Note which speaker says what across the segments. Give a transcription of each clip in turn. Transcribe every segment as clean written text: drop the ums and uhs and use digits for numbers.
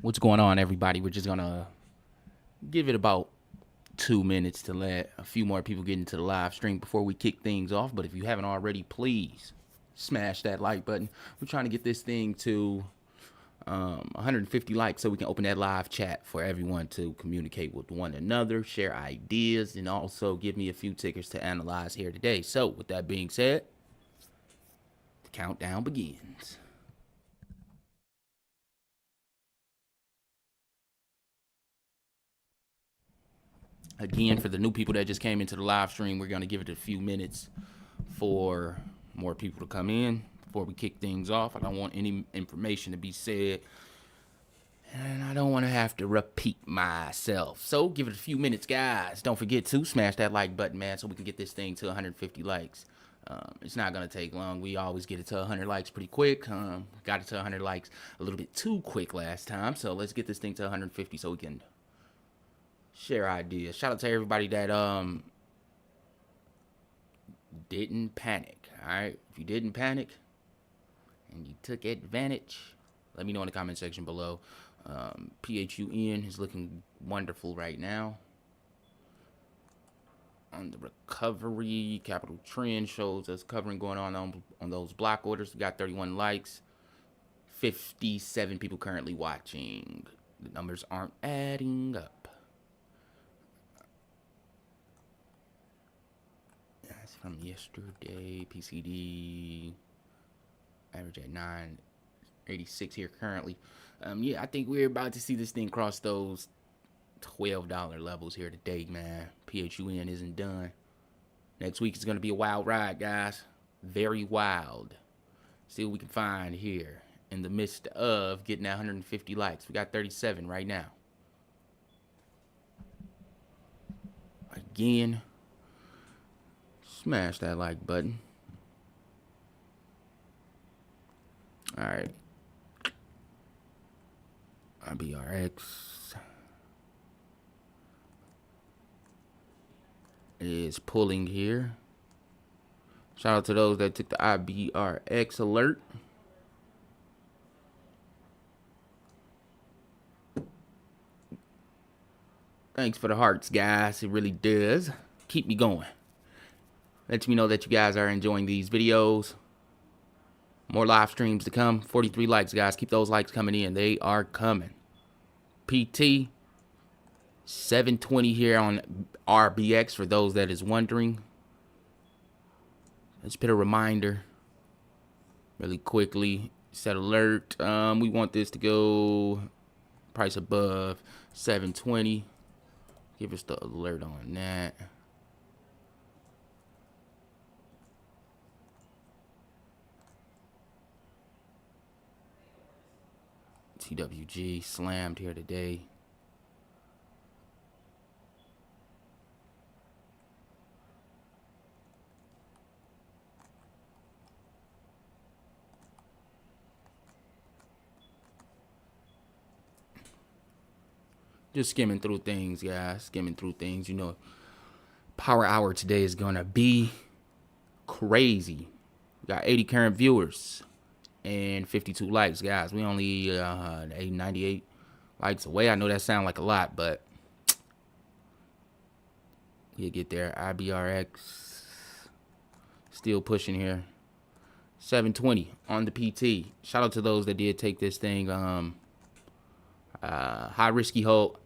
Speaker 1: What's going on, everybody? We're just gonna give it about 2 minutes to let a few more people get into the live stream before we kick things off. But if you haven't already, please smash that like button. We're trying to get this thing to 150 likes so we can open that live chat for everyone to communicate with one another, share ideas, and also give me a few tickers to analyze here today. So with that being said, the countdown begins. Again, for the new people that just came into the live stream, we're going to give it a few minutes for more people to come in before we kick things off. I don't want any information to be said, and I don't want to have to repeat myself. So give it a few minutes, guys. Don't forget to smash that like button, man, so we can get this thing to 150 likes. It's not going to take long. We always get it to 100 likes pretty quick. Got it to 100 likes a little bit too quick last time, so let's get this thing to 150 so we can share ideas. Shout out to everybody that didn't panic. All right, if you didn't panic and you took advantage, let me know in the comment section below. PHUN is looking wonderful right now. On the recovery, capital trend shows us covering going on those block orders. We got 31 likes, 57 people currently watching. The numbers aren't adding up. From yesterday, PCD average at 986 here currently. Yeah, I think we're about to see this thing cross those $12 levels here today, man. PHUN isn't done. Next week is going to be a wild ride, guys. Very wild. See what we can find here in the midst of getting that 150 likes. We got 37 right now. Again, smash that like button. All right. IBRX is pulling here. Shout out to those that took the IBRX alert. Thanks for the hearts, guys. It really does keep me going. Lets me know that you guys are enjoying these videos. More live streams to come. 43 likes, guys. Keep those likes coming in. They are coming. PT 720 here on RBX for those that is wondering. Let's put a reminder really quickly. Set alert. We want this to go price above 720. Give us the alert on that. TWG slammed here today. Just skimming through things, guys. Skimming through things. You know, Power Hour today is going to be crazy. We got 80 current viewers and 52 likes, guys. We only 98 likes away. I know that sounds like a lot, but you get there. IBRX still pushing here. 720 on the PT. Shout out to those that did take this thing. High risky hold.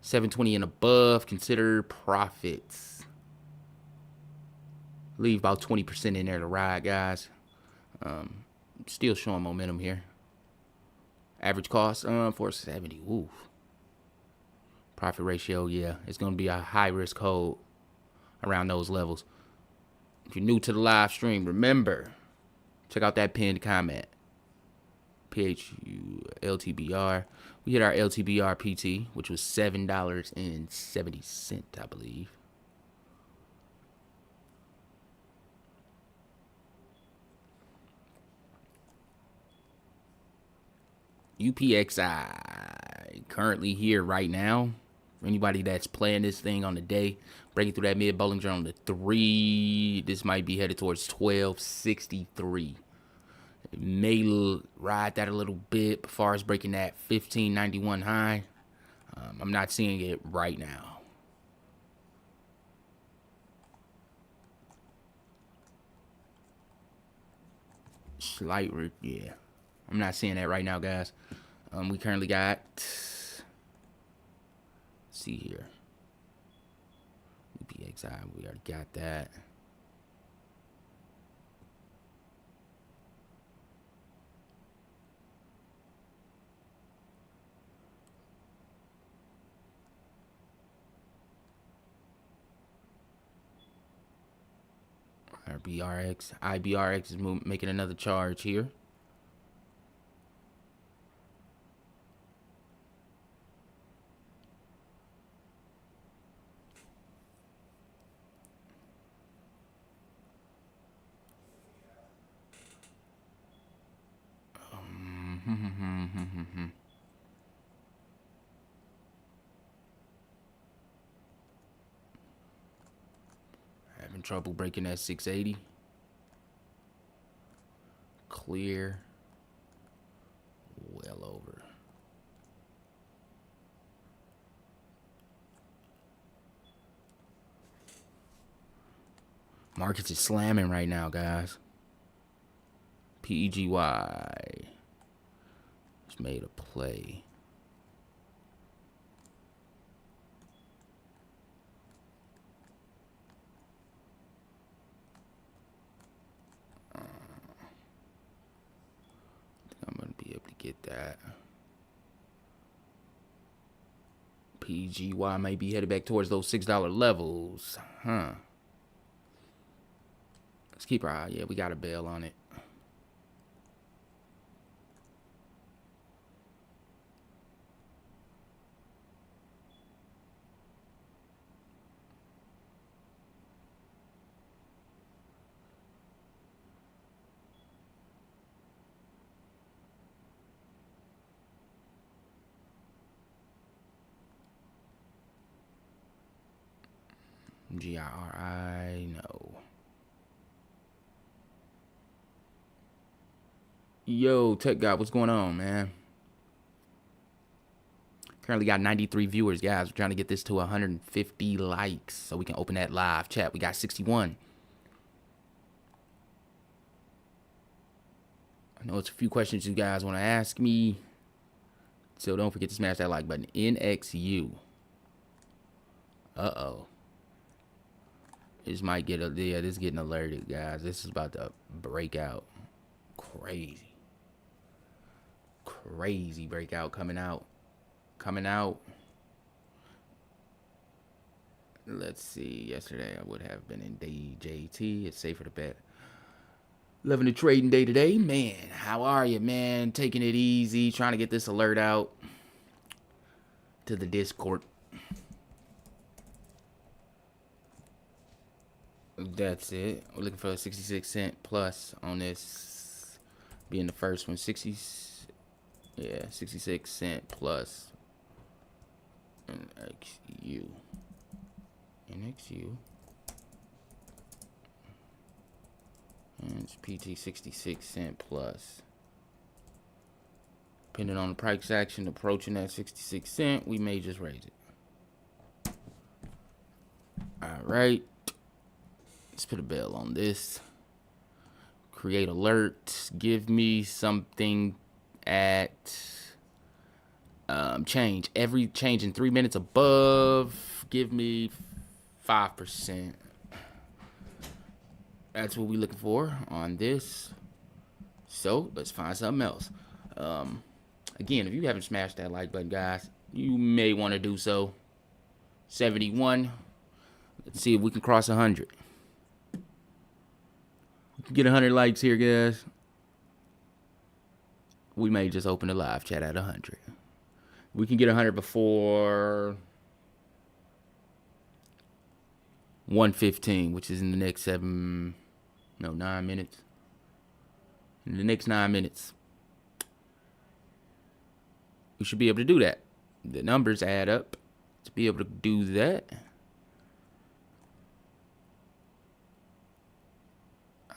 Speaker 1: 720 and above. Consider profits. Leave about 20% in there to ride, guys. Still showing momentum here. Average cost 470. Ooh. Profit ratio, yeah, it's gonna be a high risk hold around those levels. If you're new to the live stream, remember, check out that pinned comment. LTBR. We hit our LTBR PT, which was $7.70, I believe. UPXI currently here right now. For anybody that's playing this thing on the day, breaking through that mid Bollinger on the 3, this might be headed towards 1263. It may ride that a little bit before it's breaking that 1591 high. I'm not seeing it right now. Slight, yeah. I'm not seeing that right now, guys. We currently got, let's see here. PXI, we already got that. Our IBRX is making another charge here. Having trouble breaking that 680. Clear. Well over. Markets is slamming right now, guys. PEGY just made a play. I'm gonna be able to get that. PGY may be headed back towards those $6 levels, huh? Let's keep our eye. Yeah, we got a bail on it. GIRI, no. Yo, Tech God, what's going on, man? Currently got 93 viewers, guys. We're trying to get this to 150 likes so we can open that live chat. We got 61. I know it's a few questions you guys want to ask me, so don't forget to smash that like button. NXU. Uh-oh. This might get this is getting alerted, guys. This is about to break out. Crazy breakout coming out. Let's see. Yesterday I would have been in DJT. It's safer to bet. Loving the trading day today. Man, how are you, man? Taking it easy. Trying to get this alert out to the Discord. That's it. We're looking for a 66 cent plus on this being the first one. 66 cent plus. NXU. And it's PT 66 cent plus. Depending on the price action approaching that 66 cent, we may just raise it. All right. Let's put a bell on this. Create alert. Give me something at change. Every change in 3 minutes above. Give me 5%. That's what we're looking for on this. So let's find something else. Again, if you haven't smashed that like button, guys, you may want to do so. 71. Let's see if we can cross 100. Get 100 likes here, guys. We may just open the live chat at 100. We can get 100 before 1:15, which is in the next 9 minutes. In the next 9 minutes, we should be able to do that. The numbers add up to be able to do that.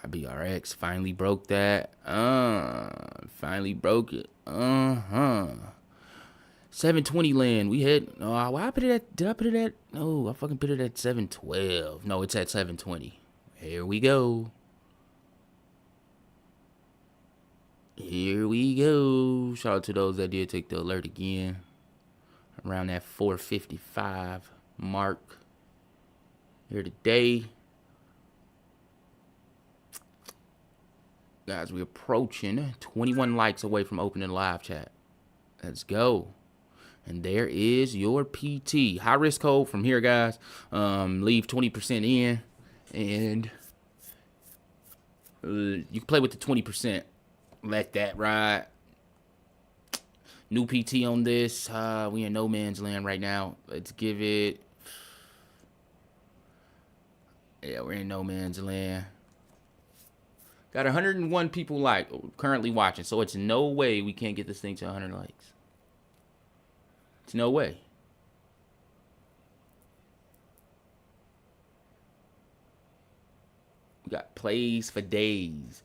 Speaker 1: IBRX finally broke that. Finally broke it. 720 land. We hit. Oh, why I put it at? Did I put it at? No, I fucking put it at 712. No, it's at 720. Here we go. Here we go. Shout out to those that did take the alert again. Around that 455 mark here today. Guys, we're approaching 21 likes away from opening live chat. Let's go. And there is your PT. High risk code from here, guys. Leave 20% in. And you can play with the 20%. Let that ride. New PT on this. We in no man's land right now. Let's give it. Yeah, we're in no man's land. Got 101 people currently watching, so it's no way we can't get this thing to 100 likes. It's no way. We got plays for days.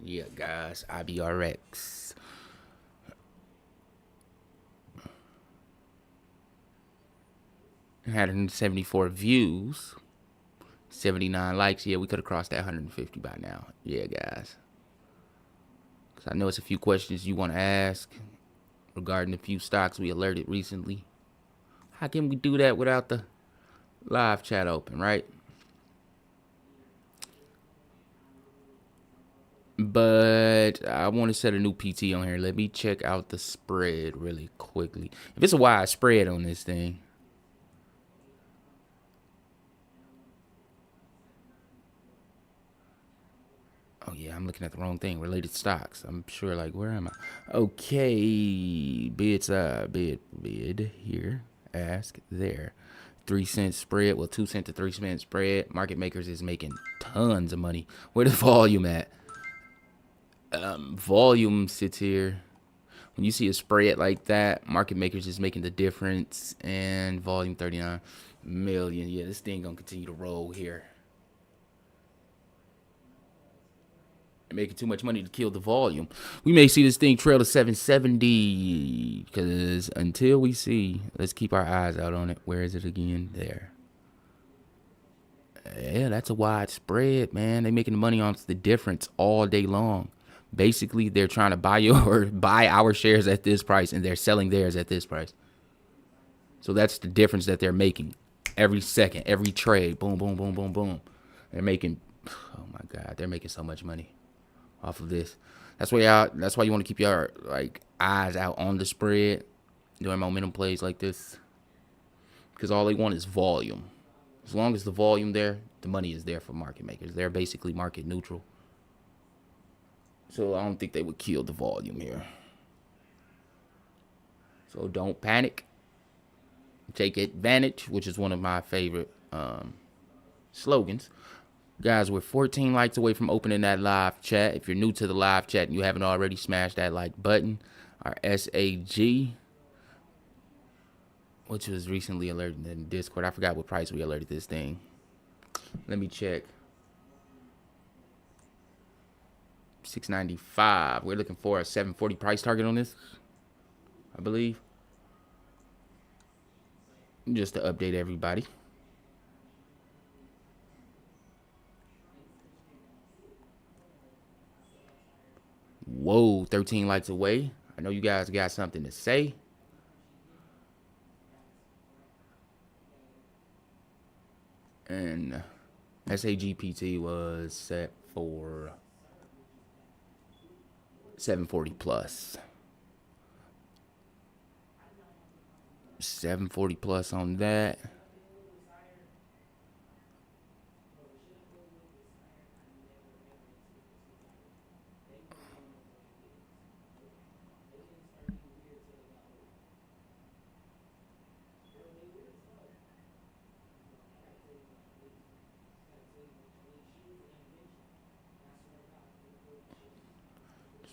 Speaker 1: Yeah, guys, IBRX. Had 174 views. 79 likes. Yeah, we could have crossed that 150 by now. Yeah, guys. Because I know it's a few questions you want to ask regarding a few stocks we alerted recently. How can we do that without the live chat open, right? But I want to set a new PT on here. Let me check out the spread really quickly. If it's a wide spread on this thing. Oh, yeah, I'm looking at the wrong thing. Related stocks. I'm sure, like, where am I? Okay. Bids, bid here. Ask there. 3 cent spread. Well, 2 cent to 3 cent spread. Market makers is making tons of money. Where the volume at? Volume sits here. When you see a spread like that, market makers is making the difference. And volume 39 million. Yeah, this thing gonna continue to roll here. Making too much money to kill the volume. We may see this thing trail to 770 because until we see, let's keep our eyes out on it. Where is it again? There. Yeah, that's a wide spread, man. They making money on the difference all day long. Basically, they're trying to buy our shares at this price, and they're selling theirs at this price. So that's the difference that they're making every second, every trade. Boom, boom, boom, boom, boom. They're making, oh my God, they're making so much money off of this. That's why you want to keep your eyes out on the spread during momentum plays like this, because all they want is volume. As long as the volume there, the money is there for market makers. They're basically market neutral. So I don't think they would kill the volume here. So don't panic. Take advantage, which is one of my favorite slogans. Guys, we're 14 likes away from opening that live chat. If you're new to the live chat and you haven't already, smashed that like button. Our SAG, which was recently alerted in Discord. I forgot what price we alerted this thing. Let me check. 695. We're looking for a 740 price target on this, I believe. Just to update everybody. Whoa, 13 likes away. I know you guys got something to say. And SAGPT was set for 740 plus. 740 plus on that.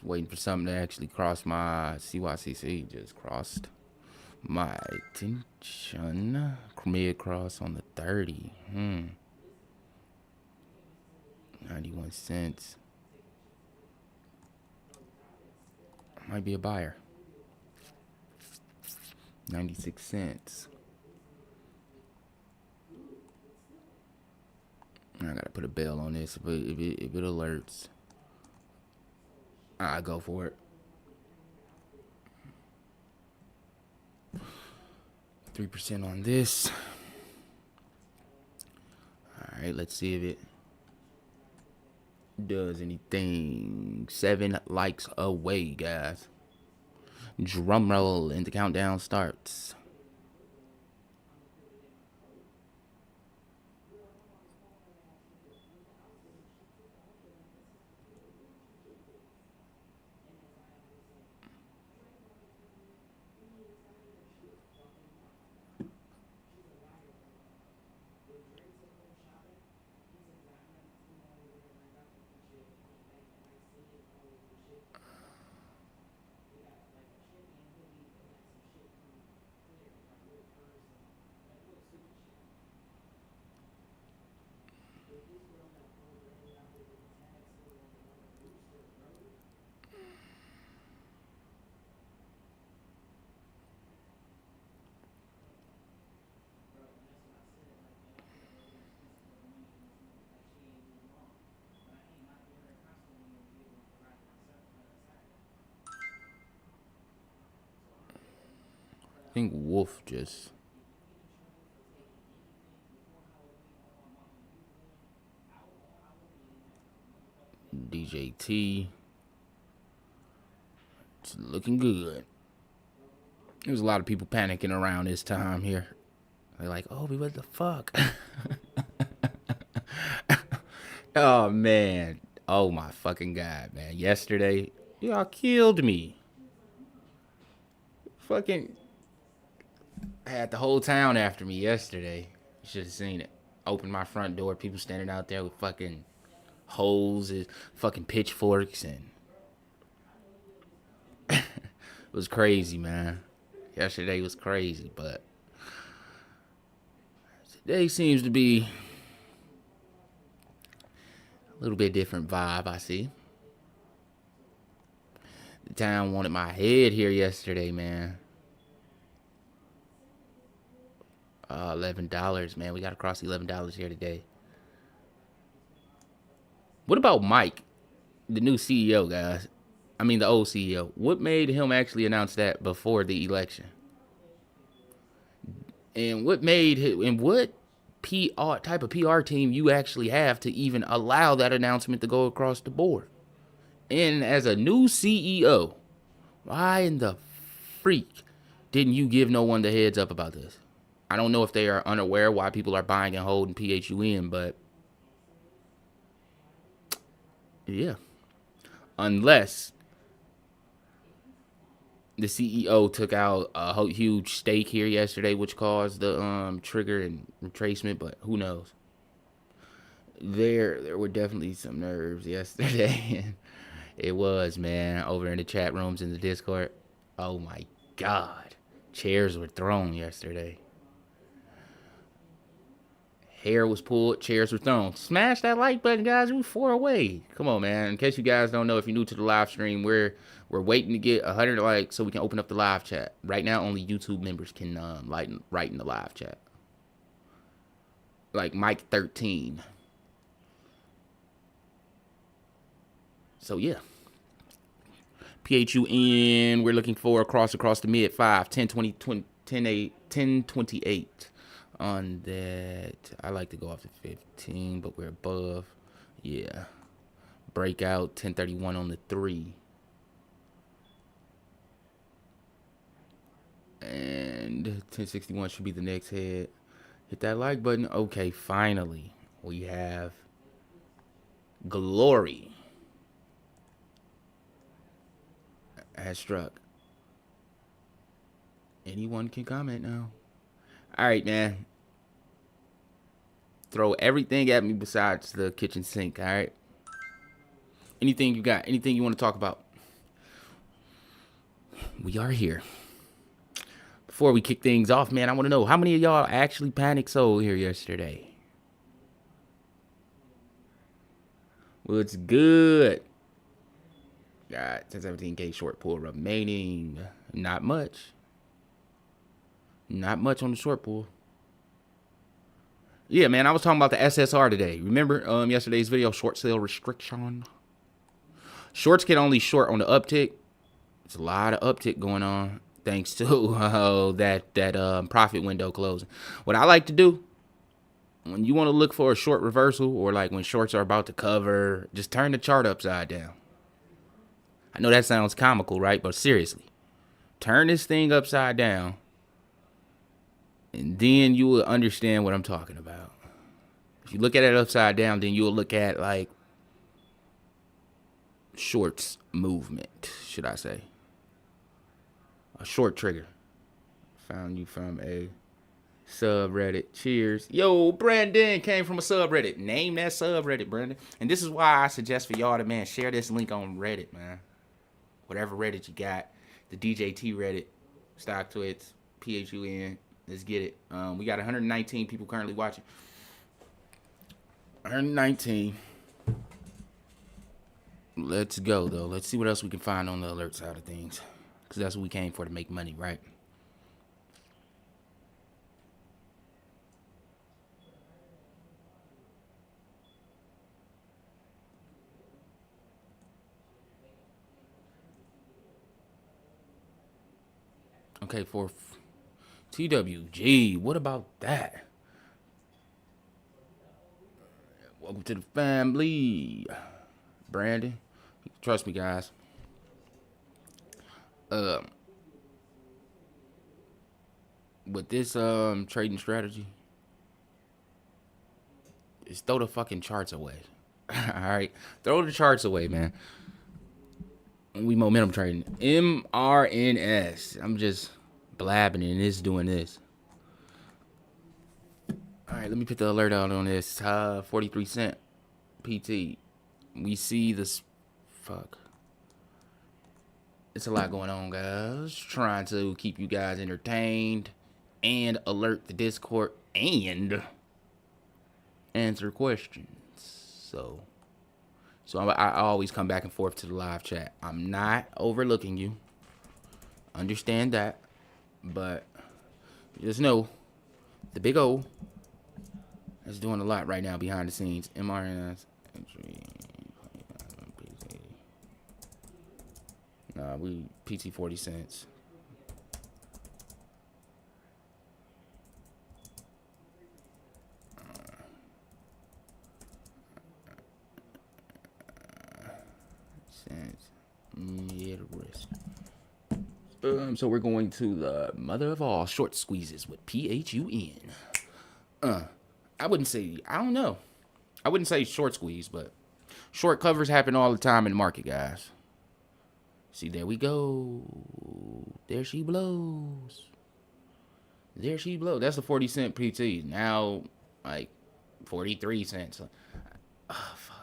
Speaker 1: Waiting for something to actually cross my CYCC. Just crossed my attention. Mid cross on the 30. 91 cents. Might be a buyer. 96 cents. I gotta put a bell on this, but if it alerts, I go for it. 3% on this. All right, let's see if it does anything. 7 likes away, guys. Drum roll and the countdown starts. I think Wolf just DJT. It's looking good. There's a lot of people panicking around this time here. They're like, "Oh, what the fuck?" Oh man. Oh my fucking god, man. Yesterday, y'all killed me. Fucking had the whole town after me yesterday. You should have seen it. Opened my front door, people standing out there with fucking hoses, fucking pitchforks, and it was crazy, man. Yesterday was crazy, but today seems to be a little bit different vibe, I see. The town wanted my head here yesterday, man. $11, man. We got to cross $11 here today. What about Mike, the new CEO, guys? I mean, the old CEO. What made him actually announce that before the election? And what made him, and what PR type of PR team you actually have to even allow that announcement to go across the board? And as a new CEO, why in the freak didn't you give no one the heads up about this? I don't know if they are unaware why people are buying and holding PHUN, but yeah. Unless the CEO took out a huge stake here yesterday, which caused the trigger and retracement, but who knows? There were definitely some nerves yesterday. It was, man, over in the chat rooms in the Discord. Oh my God. Chairs were thrown yesterday. Hair was pulled, chairs were thrown. Smash that like button, guys. We're 4 away. Come on, man. In case you guys don't know, if you're new to the live stream, we're waiting to get 100 likes so we can open up the live chat. Right now, only YouTube members can write in the live chat. Like Mike 13. So yeah. PHUN, we're looking for across the mid 5, 10, 20, 20 10, 8, 10, 28. On that, I like to go off to 15, but we're above. Yeah. Breakout, 1031 on the 3. And 1061 should be the next head. Hit that like button. Okay, finally, we have Glory has struck. Anyone can comment now. All right, man. Throw everything at me besides the kitchen sink, all right? Anything you got, anything you want to talk about. We are here. Before we kick things off, man, I want to know, how many of y'all actually panic sold here yesterday? What's good? Got 17K short pull remaining. Not much. Not much on the short pull. Yeah, man, I was talking about the SSR today. Remember yesterday's video, short sale restriction? Shorts can only short on the uptick. There's a lot of uptick going on thanks to that profit window closing. What I like to do, when you want to look for a short reversal or like when shorts are about to cover, just turn the chart upside down. I know that sounds comical, right? But seriously, turn this thing upside down and then you will understand what I'm talking about. If you look at it upside down, then you'll look at like shorts movement, should I say. A short trigger. Found you from a subreddit. Cheers. Yo, Brandon came from a subreddit. Name that subreddit, Brandon. And this is why I suggest for y'all to, man, share this link on Reddit, man. Whatever Reddit you got. The DJT Reddit. StockTwits. PHUN. Let's get it. We got 119 people currently watching. 119. Let's go, though. Let's see what else we can find on the alert side of things. Because that's what we came for, to make money, right? Okay, for TWG, what about that? Welcome to the family, Brandon. Trust me, guys. With this trading strategy, just throw the fucking charts away. All right, throw the charts away, man. We momentum trading. MRNS. I'm just blabbing and it's doing this. All right, let me put the alert out on this. 43 cent PT. We see this. Fuck. It's a lot going on, guys. Trying to keep you guys entertained and alert the Discord and answer questions. So I always come back and forth to the live chat. I'm not overlooking you. Understand that. But just know the big O is doing a lot right now behind the scenes. MRNS. We PT 40 cents. So we're going to the mother of all short squeezes with PHUN. I wouldn't say, I don't know. I wouldn't say short squeeze, but short covers happen all the time in the market, guys. See, there we go. There she blows. There she blows. That's a 40 cent PT. Now, like, 43 cents. Oh, fuck.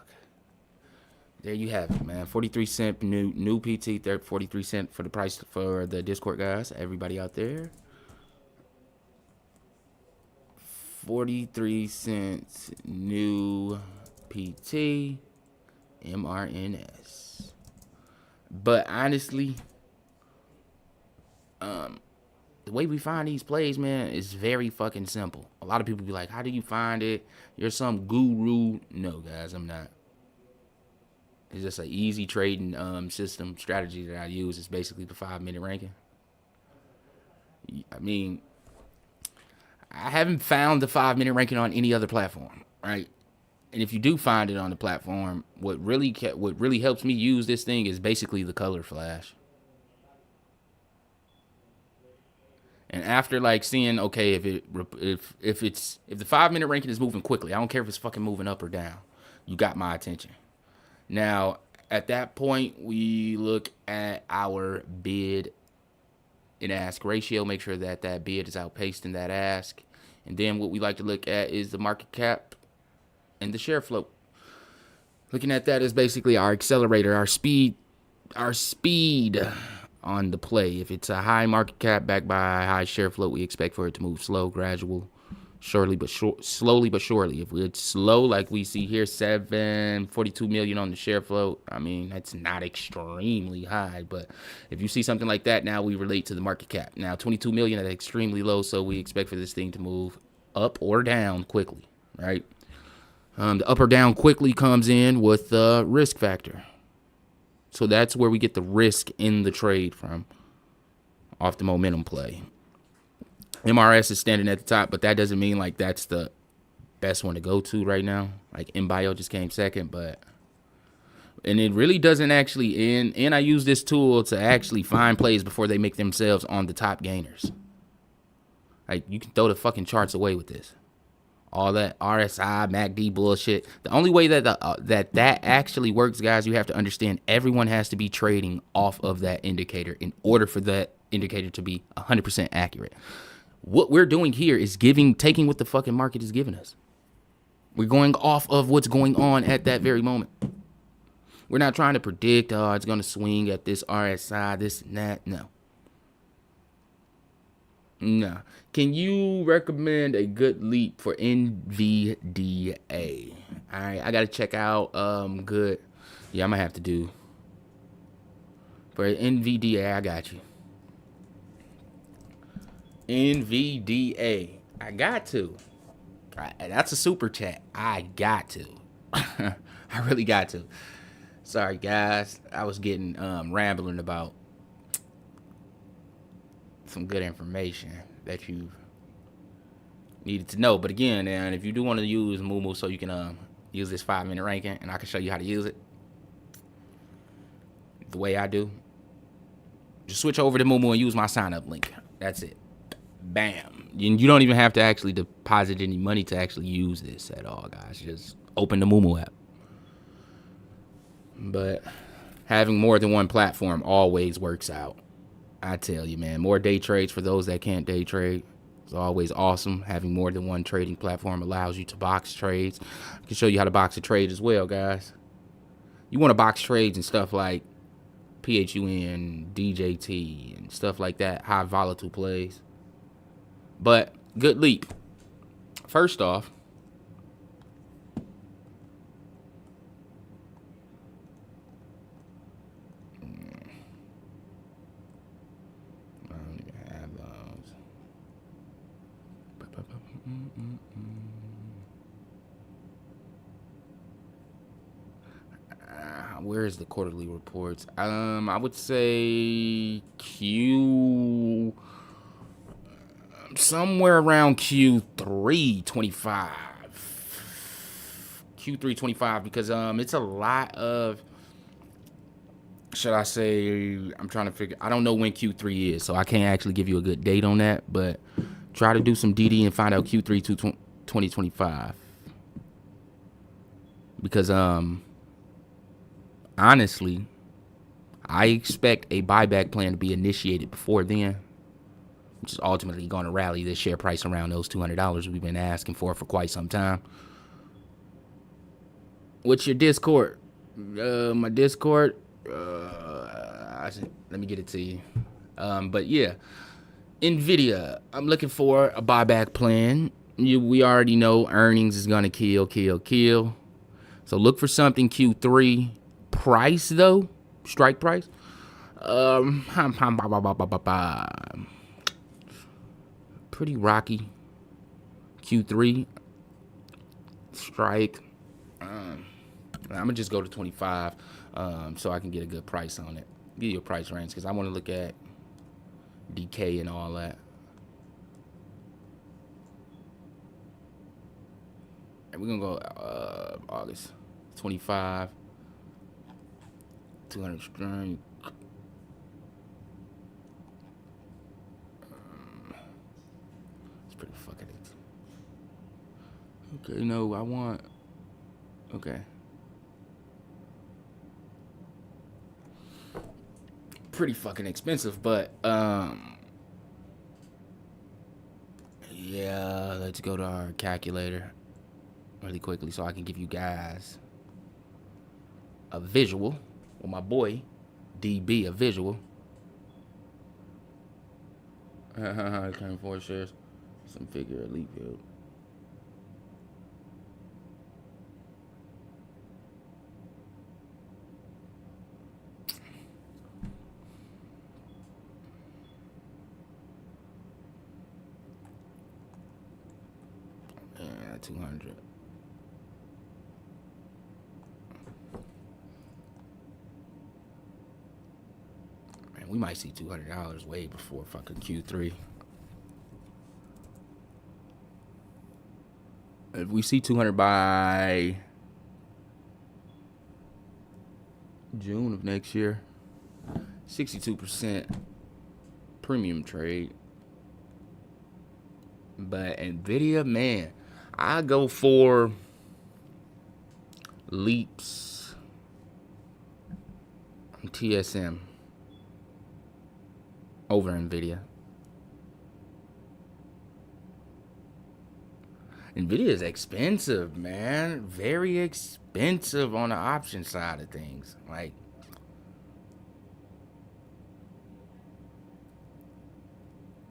Speaker 1: There you have it, man. 43 cent new PT, 43 cent for the price for the Discord guys. Everybody out there. 43 cents new PT MRNS. But honestly, the way we find these plays, man, is very fucking simple. A lot of people be like, how do you find it? You're some guru. No, guys, I'm not. It's just an easy trading system strategy that I use. It's basically the 5-minute ranking. I mean, I haven't found the 5-minute ranking on any other platform, right? And if you do find it on the platform, what really helps me use this thing is basically the color flash. And after like seeing, okay, if the 5-minute ranking is moving quickly, I don't care if it's fucking moving up or down. You got my attention. Now, at that point, we look at our bid and ask ratio, make sure that that bid is outpacing that ask. And then what we like to look at is the market cap and the share float. Looking at that is basically our accelerator, our speed on the play. If it's a high market cap backed by a high share float, we expect for it to move slow, gradual, slowly but surely. If it's slow, like we see here, 742 million on the share float, I mean, that's not extremely high. But if you see something like that, now we relate to the market cap. Now, 22 million is extremely low, so we expect for this thing to move up or down quickly, right? The up or down quickly comes in with the risk factor. So that's where we get the risk in the trade from, off the momentum play. MRS is standing at the top, but that doesn't mean like that's the best one to go to right now. Like MBio just came second, and it really doesn't actually end. And I use this tool to actually find plays before they make themselves on the top gainers. Like, you can throw the fucking charts away with this. All that RSI, MACD bullshit. The only way that that actually works, guys, you have to understand everyone has to be trading off of that indicator in order for that indicator to be 100% accurate. What we're doing here is taking what the fucking market is giving us. We're going off of what's going on at that very moment. We're not trying to predict, oh, it's going to swing at this RSI, this and that. No. Can you recommend a good leap for NVDA? All right, I got to check out good. Yeah, I'm going to have to do. For NVDA, I got you. NVDA. I got to. That's a super chat. I got to. I really got to. Sorry, guys. I was getting rambling about some good information that you needed to know. But again, and if you do want to use Moomoo so you can use this 5-minute ranking, and I can show you how to use it the way I do, just switch over to Moomoo and use my sign-up link. That's it. Bam. You don't even have to actually deposit any money to actually use this at all, guys. Just open the Moomoo app. But having more than one platform always works out. I tell you, man, more day trades for those that can't day trade is always awesome. Having more than one trading platform allows you to box trades. I can show you how to box a trade as well, guys. You want to box trades and stuff like PHUN, DJT, and stuff like that, high volatile plays. But good leap. First off, I don't even have those. Where's the quarterly reports? I would say somewhere around Q3 25. Q3 25, because it's a lot of, should I say, I'm trying to figure, I don't know when Q3 is, so I can't actually give you a good date on that, but try to do some DD and find out Q3 2025. Because honestly, I expect a buyback plan to be initiated before then, which is ultimately going to rally the share price around those $200 we've been asking for quite some time. What's your Discord? My Discord, let me get it to you. But yeah, NVIDIA, I'm looking for a buyback plan. We already know earnings is going to kill. So look for something Q3. Price, though, strike price, pretty rocky. Q3 strike. I'm gonna just go to 25, so I can get a good price on it. Give you a price range because I want to look at decay and all that. And we're gonna go August 25. 200 strike. It's pretty fucking it. Okay, no, I want. Okay. Pretty fucking expensive, but yeah, let's go to our calculator really quickly so I can give you guys a visual. Well, my boy, DB, a visual. 24 shares. Some figure elite build. Not 200. Man, we might see $200 way before fucking Q3. If we see 200 by June of next year, 62% premium trade. But NVIDIA, man, I go for leaps on TSM over NVIDIA. NVIDIA is expensive, man. Very expensive on the option side of things. Like,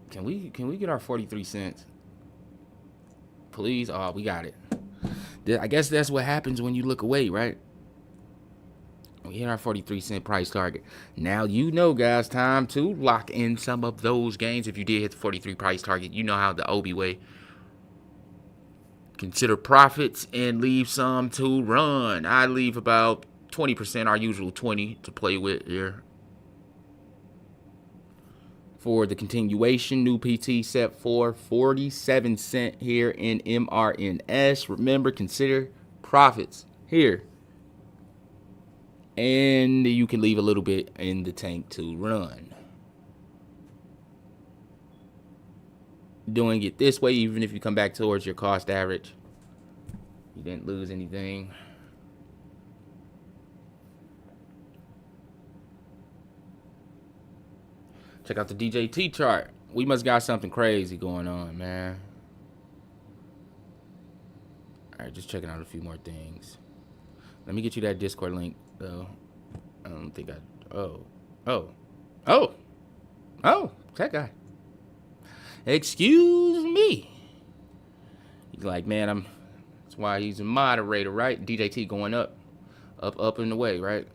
Speaker 1: can we get our 43 cents? Please? Oh, we got it. I guess that's what happens when you look away, right? We hit our 43 cent price target. Now you know, guys, time to lock in some of those gains. If you did hit the 43 price target, you know how the Obi way. Consider profits and leave some to run. I leave about 20%, our usual 20 to play with here. For the continuation, new PT set for 47 cent here in MRNS. Remember, consider profits here. And you can leave a little bit in the tank to run. Doing it this way, even if you come back towards your cost average, you didn't lose anything. Check out the DJT chart. We must got something crazy going on, man. All right, just checking out a few more things. Let me get you that Discord link, though. I don't think Oh, that guy. Excuse me. He's like, man, that's why he's a moderator, right? DJT going up and away, right?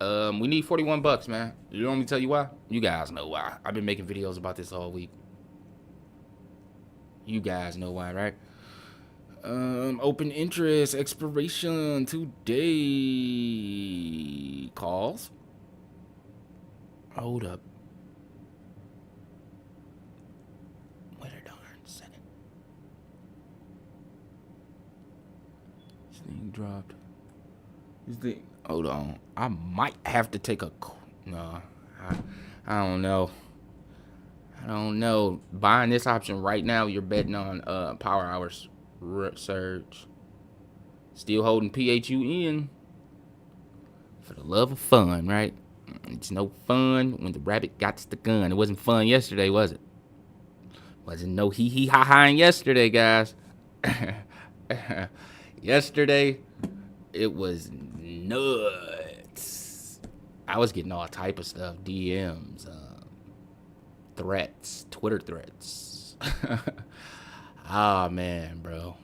Speaker 1: We need 41 bucks, man. You want me to tell you why? You guys know why. I've been making videos about this all week. You guys know why, right? Open interest expiration today. Calls. Hold up. Wait a darn second. This thing dropped. Hold on. I might have to take a. No, I don't know. I don't know. Buying this option right now, you're betting on power hours surge. Still holding PHUN for the love of fun, right? It's no fun when the rabbit got the gun. It wasn't fun yesterday, was it? Wasn't no hee ha ha yesterday, guys. Yesterday, it was nuts. I was getting all type of stuff, DMs, threats, Twitter threats. Ah, man, bro.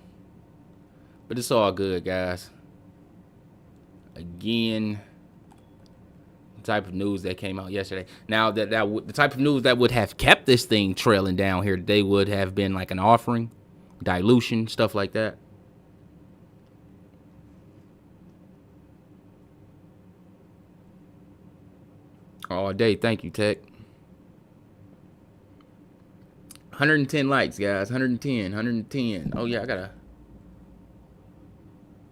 Speaker 1: But it's all good, guys. Again, the type of news that came out yesterday. Now, the type of news that would have kept this thing trailing down here today would have been like an offering, dilution, stuff like that. All day. Thank you, Tech. 110 likes, guys. 110. Oh, yeah, I gotta.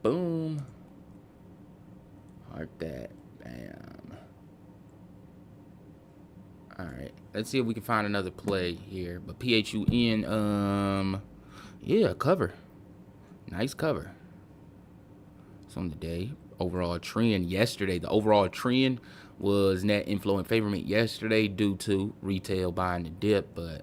Speaker 1: Boom. Heart that. Bam. All right. Let's see if we can find another play here. But PHUN, yeah, cover. Nice cover. It's on the day. Overall trend yesterday. The overall trend was net inflow and favorment yesterday due to retail buying the dip. But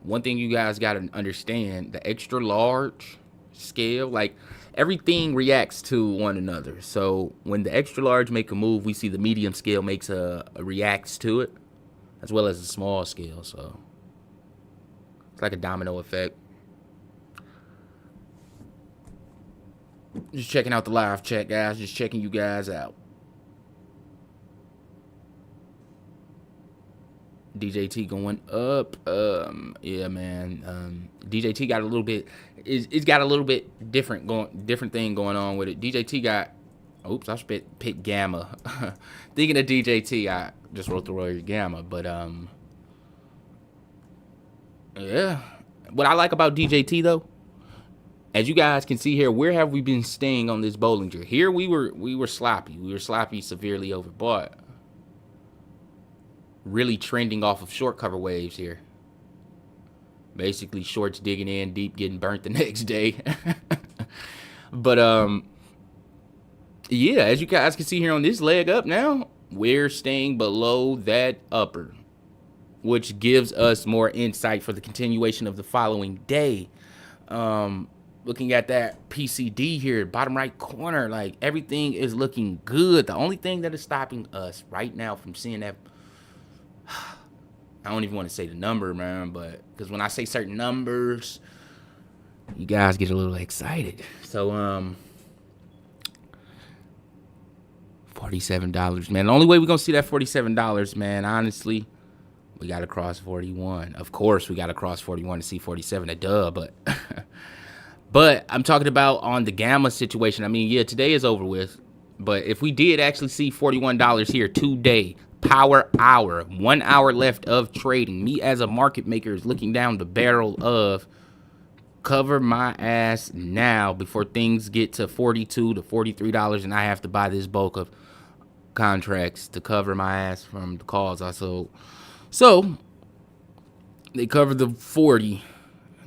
Speaker 1: one thing you guys got to understand, the extra large scale, like everything reacts to one another. So when the extra large make a move, we see the medium scale makes a reacts to it, as well as the small scale. So it's like a domino effect. Just checking out the live chat, guys. Just checking you guys out. DJT going up. Yeah, man. DJT got a little bit. It's got a little bit different thing going on with it. DJT got. Oops, I picked gamma. Thinking of DJT, I just wrote the word gamma. But yeah. What I like about DJT though, as you guys can see here, where have we been staying on this Bollinger? Here we were sloppy. We were sloppy, severely overbought. Really trending off of short cover waves here. Basically shorts digging in deep, getting burnt the next day. But yeah, as you guys can see here on this leg up now, we're staying below that upper, which gives us more insight for the continuation of the following day. Looking at that PCD here, bottom right corner, like everything is looking good. The only thing that is stopping us right now from seeing that, I don't even want to say the number, man, but because when I say certain numbers, you guys get a little excited. So, $47, man. The only way we're going to see that $47, man, honestly, we got to cross 41. Of course, we got to cross 41 to see 47, a dub, but but I'm talking about on the gamma situation. I mean, yeah, today is over with, but if we did actually see $41 here today, power hour, 1 hour left of trading, me as a market maker is looking down the barrel of cover my ass now before things get to $42 to $43 and I have to buy this bulk of contracts to cover my ass from the calls I sold. So they cover the 40,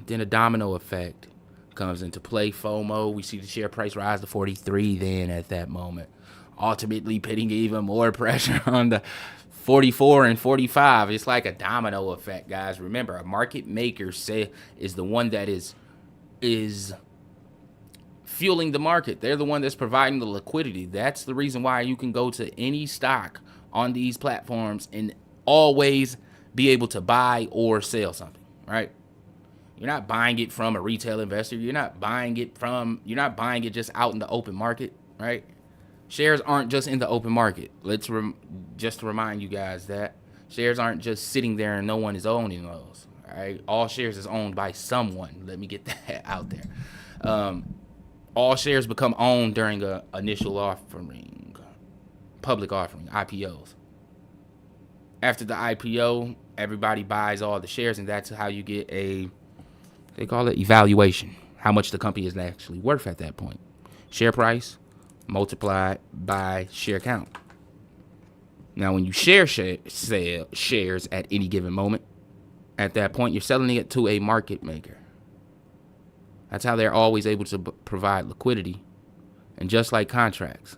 Speaker 1: then a domino effect comes into play. FOMO, we see the share price rise to 43 then at that moment, ultimately putting even more pressure on the 44 and 45. It's like a domino effect, guys. Remember, a market maker is the one that is fueling the market. They're the one that's providing the liquidity. That's the reason why you can go to any stock on these platforms and always be able to buy or sell something, right? You're not buying it from a retail investor. You're not buying it just out in the open market, right? Shares aren't just in the open market. Just to remind you guys that shares aren't just sitting there and no one is owning those, all right? All shares is owned by someone. Let me get that out there. All shares become owned during an initial offering, public offering, IPOs. After the IPO, everybody buys all the shares, and that's how you get they call it evaluation, how much the company is actually worth at that point. Share price multiplied by share count. Now, when you sell shares at any given moment, at that point, you're selling it to a market maker. That's how they're always able to provide liquidity. And just like contracts,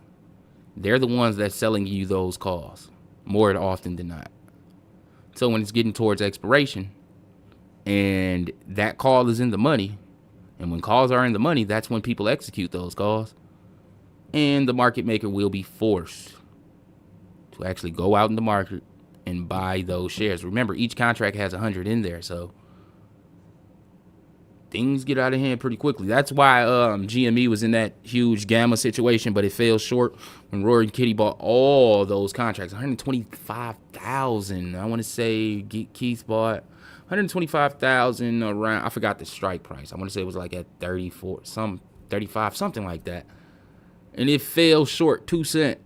Speaker 1: they're the ones that's selling you those calls more often than not. So when it's getting towards expiration and that call is in the money, and when calls are in the money, that's when people execute those calls. And the market maker will be forced to actually go out in the market and buy those shares. Remember, each contract has 100 in there, so things get out of hand pretty quickly. That's why GME was in that huge gamma situation, but it fell short when Rory and Kitty bought all those contracts. 125,000. I want to say Keith bought 125,000 around. I forgot the strike price. I want to say it was like at 34, 35, something like that. And it fell short, 2 cents.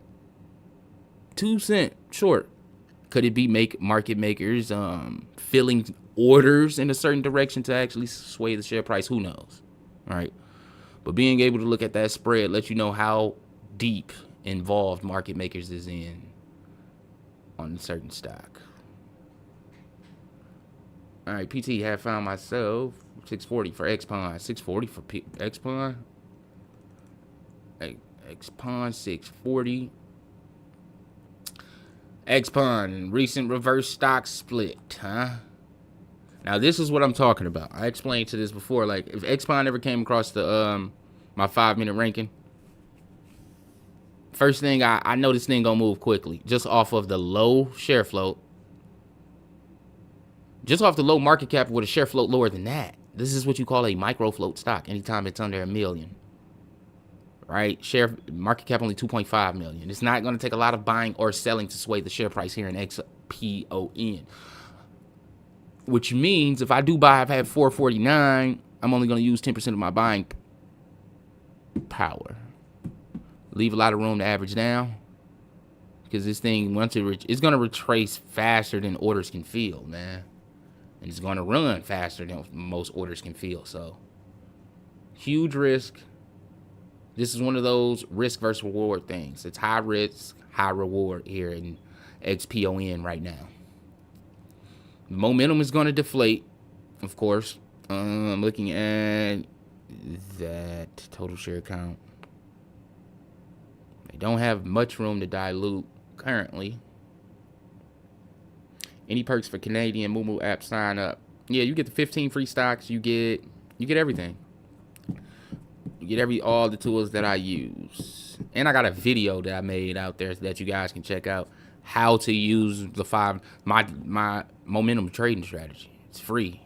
Speaker 1: 2 cents short. Could it be market makers filling orders in a certain direction to actually sway the share price? Who knows, right? But being able to look at that spread lets you know how deep involved market makers is in on a certain stock. All right, PT have found myself 640 for XPON, 640 for XPON. XPON 640. XPON recent reverse stock split, huh? Now this is what I'm talking about. I explained to this before. Like if XPON ever came across the my 5-minute ranking, first thing I know this thing gonna move quickly just off of the low share float, just off the low market cap with a share float lower than that. This is what you call a micro float stock. Anytime it's under 1 million. Right? Share market cap only 2.5 million. It's not going to take a lot of buying or selling to sway the share price here in XPON. which means if I do buy, I've had 449, I'm only going to use 10% of my buying power. Leave a lot of room to average down, because this thing, once it's going to retrace faster than orders can fill, man. And it's going to run faster than most orders can fill. So, huge risk. This is one of those risk versus reward things. It's high risk, high reward here in XPON right now. Momentum is going to deflate, of course. I'm looking at that total share count. They don't have much room to dilute currently. Any perks for Canadian Moo app sign up? Yeah, you get the 15 free stocks. You get everything. You get all the tools that I use. And I got a video that I made out there that you guys can check out. How to use my momentum trading strategy. It's free.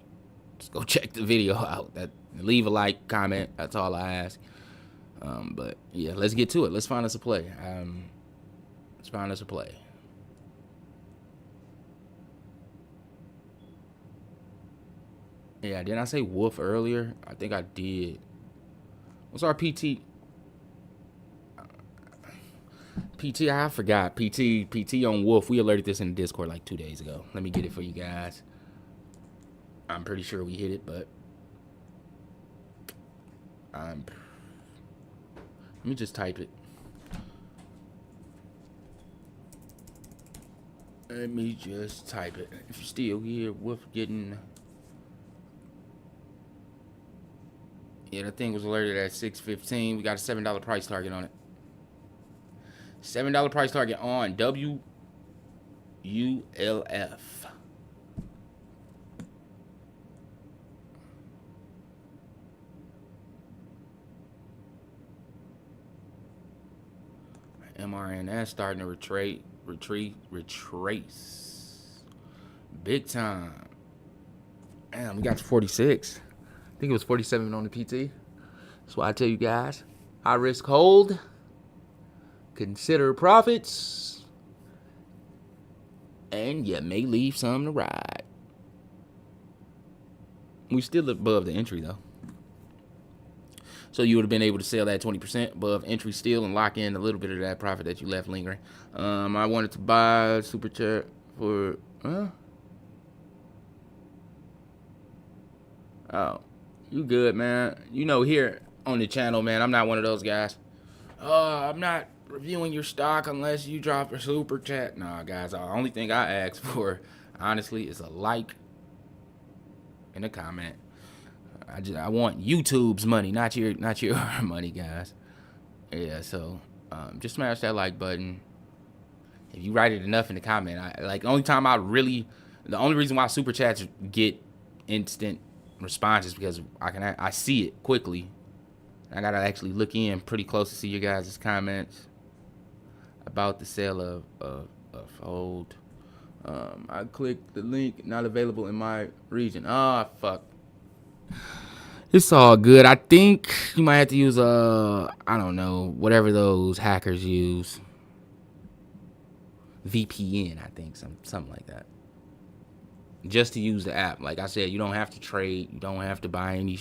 Speaker 1: Just go check the video out. Leave a like, comment. That's all I ask. But yeah, let's get to it. Let's find us a play. Let's find us a play. Yeah, didn't I say wolf earlier? I think I did. What's our PT? PT, I forgot. PT on wolf. We alerted this in the Discord like 2 days ago. Let me get it for you guys. I'm pretty sure we hit it, but let me just type it. Let me just type it. If you're still here, wolf getting. Yeah, that thing was alerted at 6:15. We got a $7 price target on it. $7 price target on WULF. MRNS starting to retrace. Big time. Damn, we got to 46. I think it was 47 on the PT. That's why I tell you guys, high risk hold. Consider profits. And you may leave some to ride. We still above the entry though. So you would have been able to sell that 20% above entry still and lock in a little bit of that profit that you left lingering. I wanted to buy super chat for oh, you good, man. You know, here on the channel, man, I'm not one of those guys. I'm not reviewing your stock unless you drop a super chat. Nah, guys, the only thing I ask for, honestly, is a like and a comment. I want YouTube's money, not your money, guys. Yeah, so just smash that like button. If you write it enough in the comment, the only reason why super chats get instant response is because I see it quickly. I gotta actually look in pretty close to see your guys' comments about the sale of hold. I clicked the link, not available in my region. Ah, fuck. It's all good. I think you might have to use I don't know, whatever those hackers use. VPN, I think, something like that. Just to use the app. Like I said, you don't have to trade. You don't have to buy any,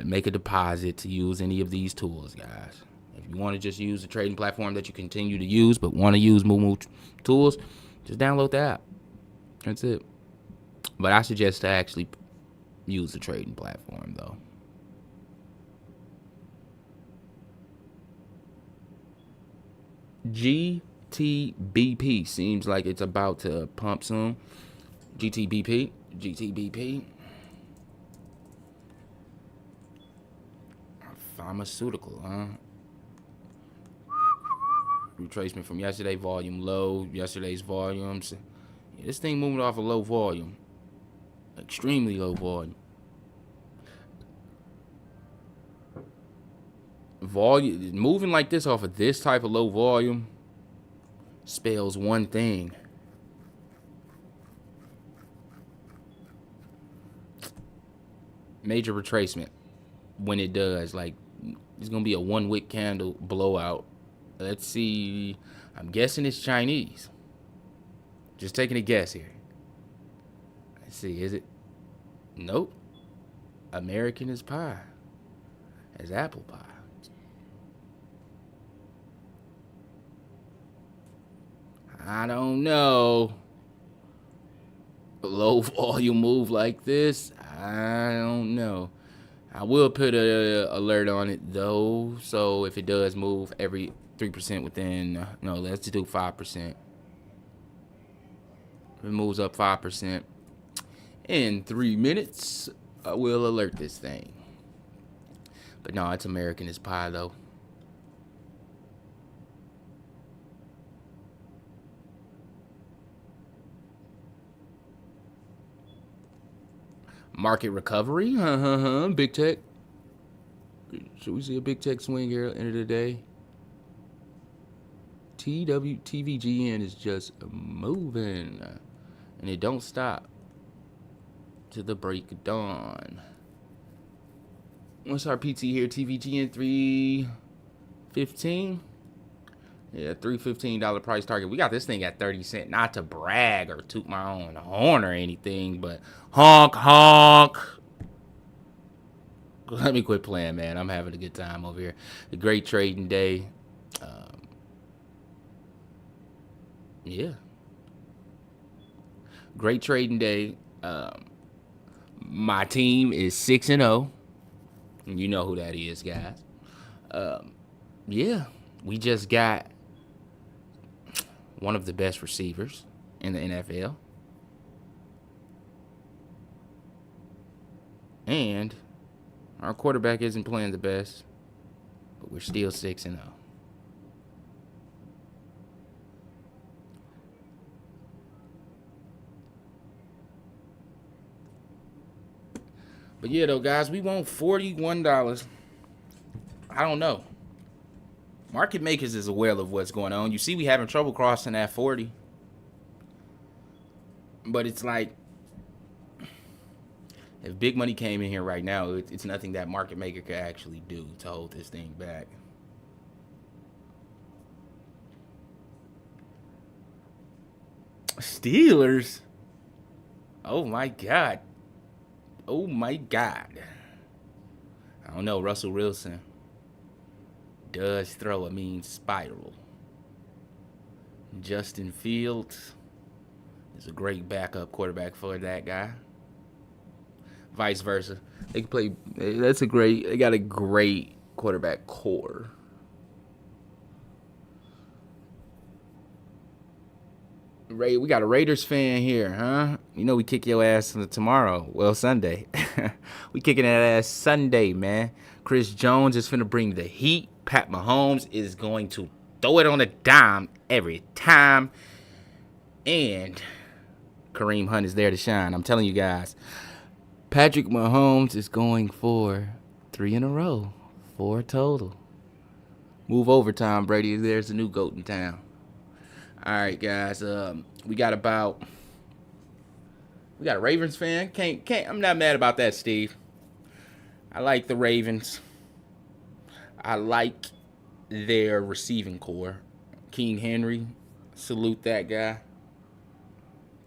Speaker 1: make a deposit to use any of these tools, guys. If you want to just use the trading platform that you continue to use, but want to use Moo tools, just download the app. That's it. But I suggest to actually use the trading platform, though. GTBP seems like it's about to pump soon. GTBP. Pharmaceutical, huh? Retracement from yesterday, volume low. Yesterday's volumes. Yeah, this thing moving off a low volume. Extremely low volume. Moving like this off of this type of low volume spells one thing. Major retracement. When it does, like, it's gonna be a 1 wick candle blowout. Let's see. I'm guessing it's Chinese. Just taking a guess here. Let's see. Is it? Nope. American is pie. As apple pie. I don't know. Low volume move like this, I don't know. I will put a alert on it though, so if it does move every 3% within, no, let's do 5%. If it moves up 5% in 3 minutes, I will alert this thing. But no, it's American is pie though. Market recovery, big tech. Should we see a big tech swing here at the end of the day? TVGN is just moving, and it don't stop to the break of dawn. What's our PT here? TVGN 315. Yeah, $315 price target. We got this thing at 30 cents. Not to brag or toot my own horn or anything, but honk, honk. Let me quit playing, man. I'm having a good time over here. A great trading day. Yeah. Great trading day. My team is 6-0. You know who that is, guys. Yeah. We just got one of the best receivers in the NFL. And our quarterback isn't playing the best, but we're still 6-0. But yeah, though, guys, we want $41. I don't know. Market makers is aware of what's going on. You see, we having trouble crossing that 40. But it's like, if big money came in here right now, it's nothing that market maker could actually do to hold this thing back. Steelers? Oh, my God. Oh, my God. I don't know. Russell Wilson does throw a mean spiral. Justin Fields is a great backup quarterback for that guy. Vice versa. They can play. They got a great quarterback core. We got a Raiders fan here, huh? You know we kick your ass tomorrow. Well, Sunday. We kicking that ass Sunday, man. Chris Jones is finna bring the heat. Pat Mahomes is going to throw it on a dime every time. And Kareem Hunt is there to shine. I'm telling you guys. Patrick Mahomes is going for 3 in a row. 4 total. Move over, Tom Brady. There's a new GOAT in town. All right, guys. We got a Ravens fan. I'm not mad about that, Steve. I like the Ravens. I like their receiving core. King Henry, salute that guy.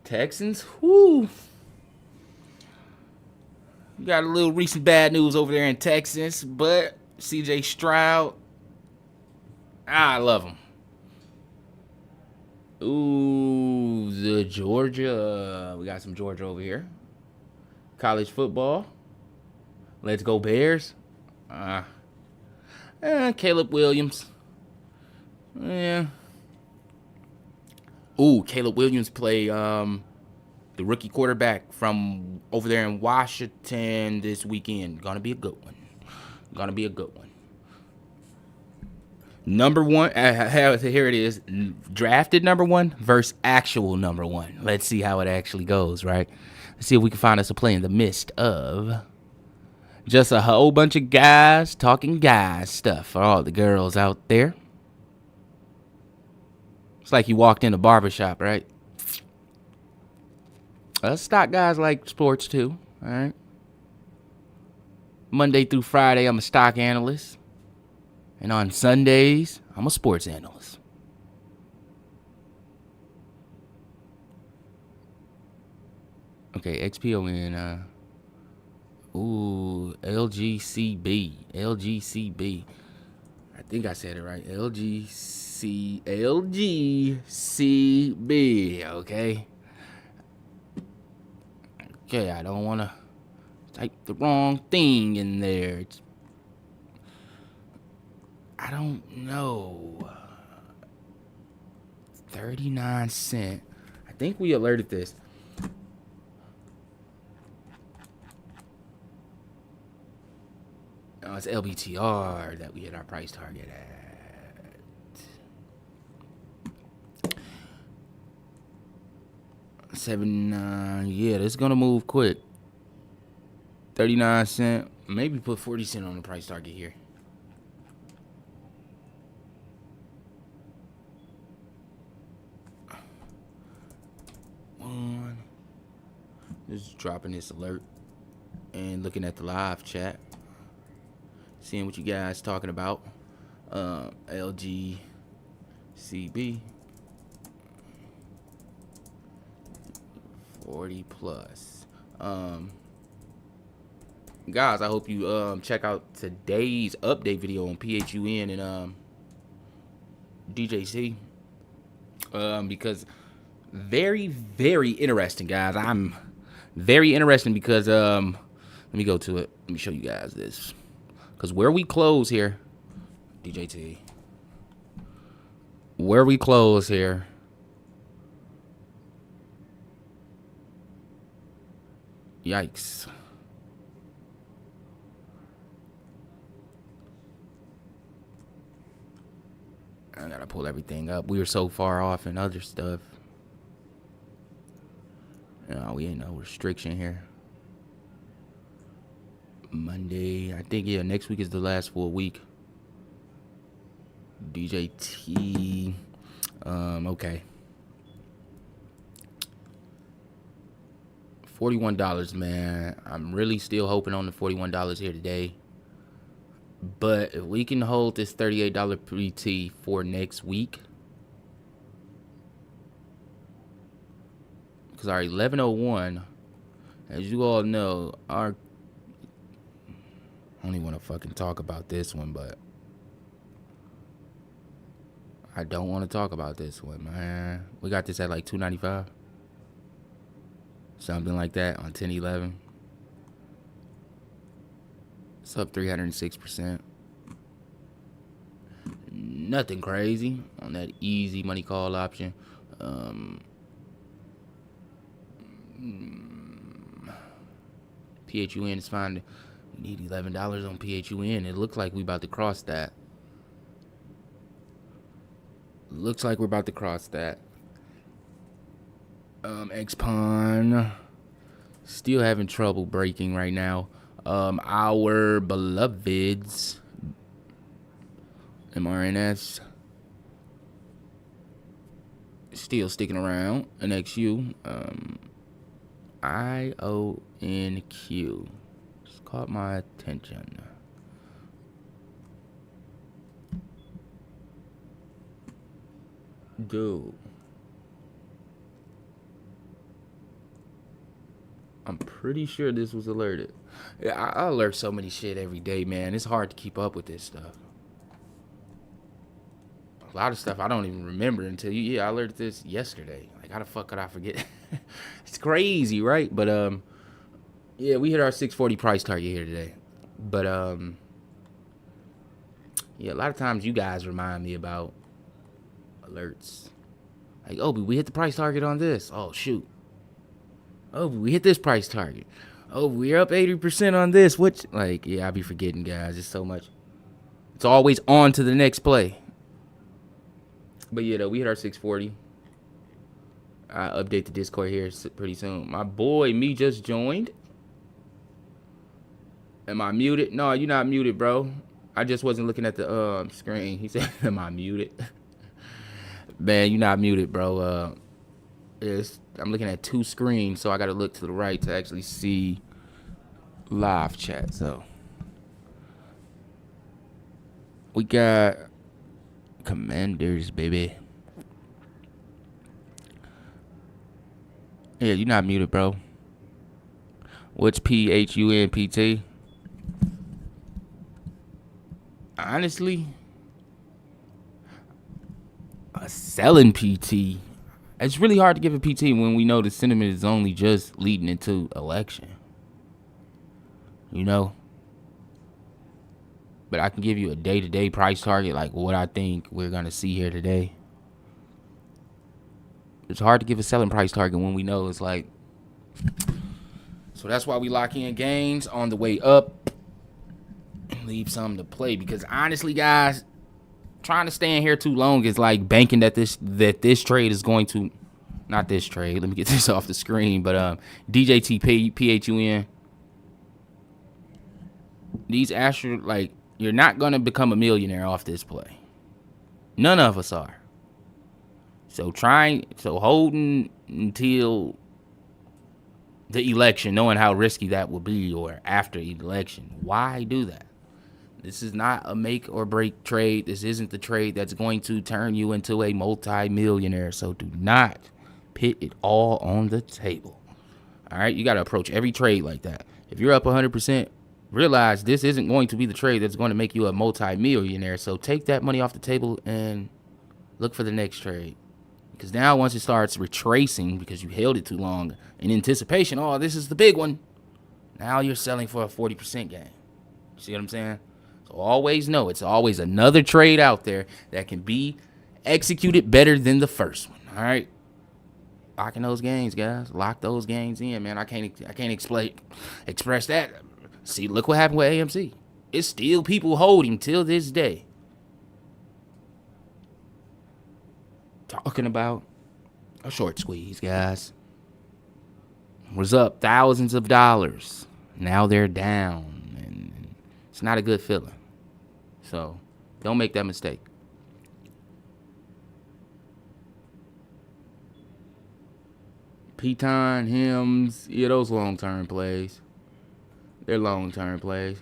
Speaker 1: Texans, whoo. We got a little recent bad news over there in Texas, but CJ Stroud, I love him. Ooh, the Georgia. We got some Georgia over here. College football. Let's go Bears. Caleb Williams. Yeah. Ooh, Caleb Williams play the rookie quarterback from over there in Washington this weekend. Gonna be a good one. Number one, here it is. Drafted number one versus actual number one. Let's see how it actually goes, right? Let's see if we can find us a play in the midst of just a whole bunch of guys talking guys stuff for all the girls out there. It's like you walked in a barbershop, right? Stock guys like sports too, all right? Monday through Friday, I'm a stock analyst. And on Sundays, I'm a sports analyst. Okay, XPON. Ooh, LGCB. I think I said it right. LGCB. Okay. Okay, I don't want to type the wrong thing in there. I don't know. 39 cent. I think we alerted this. Oh, it's LBTR that we hit our price target at. 79. Yeah, this is gonna move quick. 39 cent. Maybe put 40 cent on the price target here. Just dropping this alert and looking at the live chat, seeing what you guys talking about. LGCB 40 plus. Guys, I hope you check out today's update video on PHUN and DJT, because very, very interesting, guys. I'm very interesting because let me go to it. Let me show you guys this, because where we close here, DJT, where we close here, yikes. I gotta pull everything up. We were so far off and other stuff. No, we ain't no restriction here. Monday, I think, yeah, next week is the last full week. DJT, okay. $41, man. I'm really still hoping on the $41 here today. But if we can hold this $38 PT for next week, because our 1101, as you all know, I don't even want to fucking talk about this one, but I don't want to talk about this one, man. We got this at like $295, something like that on 1011. It's up 306%. Nothing crazy on that easy money call option. PHUN is fine. We need $11 on PHUN. It looks like we about to cross that. Looks like we're about to cross that. XPON still having trouble breaking right now. Our beloveds MRNS still sticking around. An XU. IONQ. Just caught my attention. Dude. I'm pretty sure this was alerted. Yeah, I alert so many shit every day, man. It's hard to keep up with this stuff. A lot of stuff I don't even remember until you. Yeah, I alerted this yesterday. Like, how the fuck could I forget? It's crazy, right? But yeah, we hit our 640 price target here today. But yeah, a lot of times you guys remind me about alerts. Like, oh, but we hit the price target on this. Oh shoot. Oh, we hit this price target. Oh, we're up 80% on this. Which, like, yeah, I be forgetting, guys. It's so much. It's always on to the next play. But yeah, though, we hit our 640. I'll update the Discord here pretty soon. My boy, me just joined. Am I muted? No, you're not muted, bro. I just wasn't looking at the screen. He said, am I muted? Man, you're not muted, bro. I'm looking at two screens, so I gotta look to the right to actually see live chat. So we got Commanders, baby. Yeah, you're not muted, bro. What's PHUN PT? Honestly, a selling PT. It's really hard to give a PT when we know the sentiment is only just leading into election. You know? But I can give you a day-to-day price target, like what I think we're going to see here today. It's hard to give a selling price target when we know it's like... So that's why we lock in gains on the way up and leave something to play. Because honestly, guys, trying to stay in here too long is like banking that this trade is going to... Not this trade. Let me get this off the screen. But DJT, PHUN. These astro, like, you're not going to become a millionaire off this play. None of us are. So holding until the election, knowing how risky that will be, or after election, why do that? This is not a make or break trade. This isn't the trade that's going to turn you into a multi-millionaire. So do not put it all on the table. All right, you got to approach every trade like that. If you're up 100%, realize this isn't going to be the trade that's going to make you a multi-millionaire. So take that money off the table and look for the next trade. Because now once it starts retracing because you held it too long in anticipation, oh, this is the big one. Now you're selling for a 40% gain. See what I'm saying? So always know it's always another trade out there that can be executed better than the first one. All right? Locking those gains, guys. Lock those gains in, man. I can't express that. See, look what happened with AMC. It's still people holding till this day. Talking about a short squeeze, guys. Was up thousands of dollars. Now they're down. And it's not a good feeling. So don't make that mistake. PHUN, hymns, yeah, those long-term plays. They're long-term plays.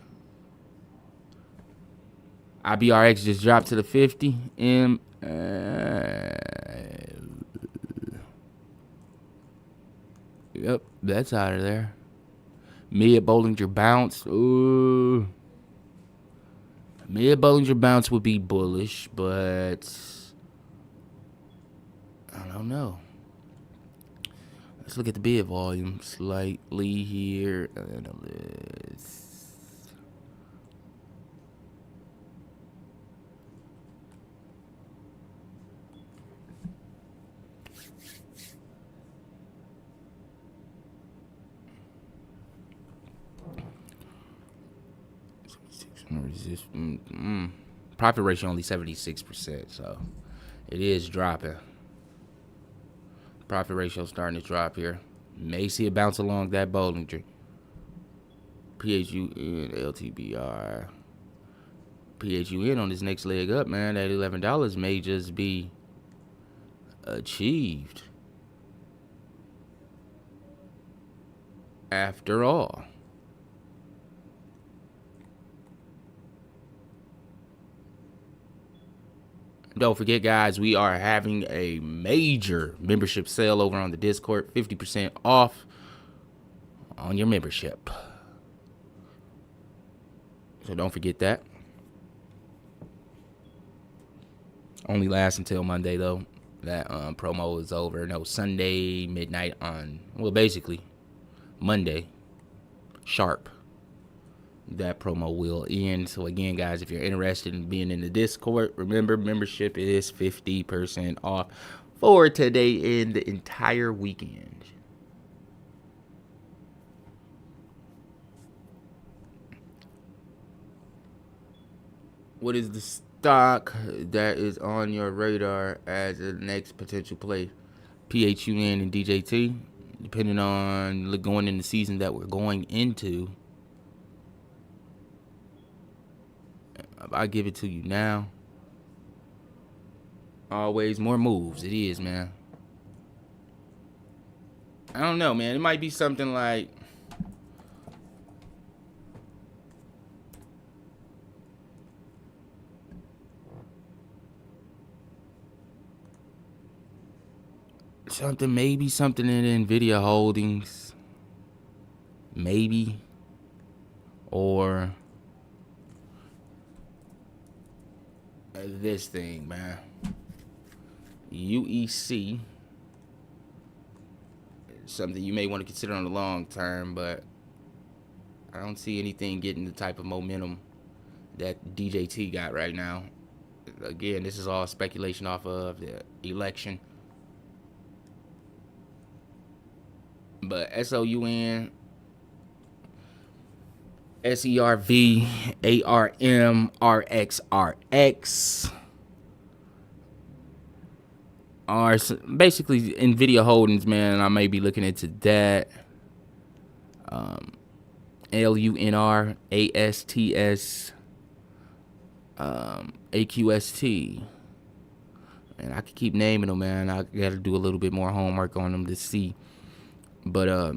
Speaker 1: IBRX just dropped to the 50. Yep, that's out of there. Mid Bollinger bounce. Ooh. Mid Bollinger bounce would be bullish, but I don't know. Let's look at the bid volume slightly here. Analysts. Profit ratio only 76%, so it is dropping. Profit ratio starting to drop here. May see it bounce along that Bollinger. PHUN, LTBR. PHUN on this next leg up, man. That $11 may just be achieved. After all. Don't forget, guys, we are having a major membership sale over on the Discord. 50% off on your membership. So don't forget that. Only lasts until Monday, though. That promo is over. No, Sunday midnight on, well, basically Monday sharp. That promo will end. So again, guys, if you're interested in being in the Discord, remember, membership is 50% off for today and the entire weekend. What is the stock that is on your radar as the next potential play? PHUN and DJT, depending on going in the season that we're going into. I give it to you now. Always more moves. It is, man. I don't know, man. It might be something like maybe something in NVDA holdings. maybe, or this thing, man. UEC, something you may want to consider on the long term, but I don't see anything getting the type of momentum that DJT got right now. Again, this is all speculation off of the election. But SOUN, SERV, ARM, RXRX are basically NVIDIA holdings, man. I may be looking into that. LUNR, ASTS, AQST. And I could keep naming them, man. I got to do a little bit more homework on them to see. But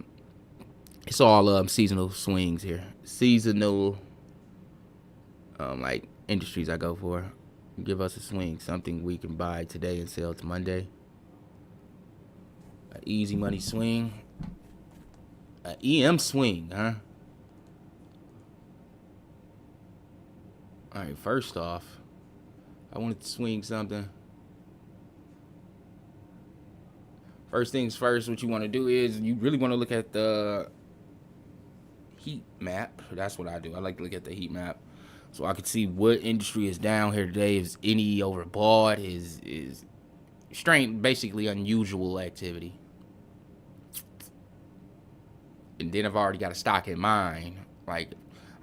Speaker 1: it's all seasonal swings here. Seasonal, like industries I go for. Give us a swing, something we can buy today and sell to Monday. An easy money swing. An EM swing, huh? All right, first off, I wanted to swing something. First things first, what you want to do is you really want to look at the heat map. That's what I do. I like to look at the heat map so I can see what industry is down here today. Is any overbought? Is strange, basically unusual activity. And then I've already got a stock in mind. Like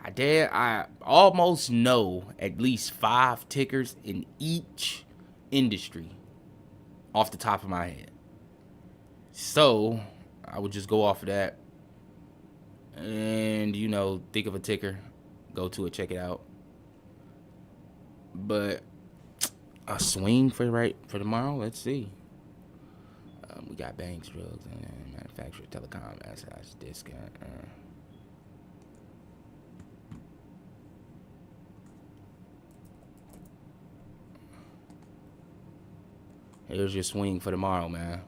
Speaker 1: I almost know at least 5 tickers in each industry off the top of my head. So I would just go off of that and, you know, think of a ticker, go to it, check it out. But a swing for tomorrow, let's see. We got banks, drugs, and manufacturer, telecom, assets, discount. Here's your swing for tomorrow, man.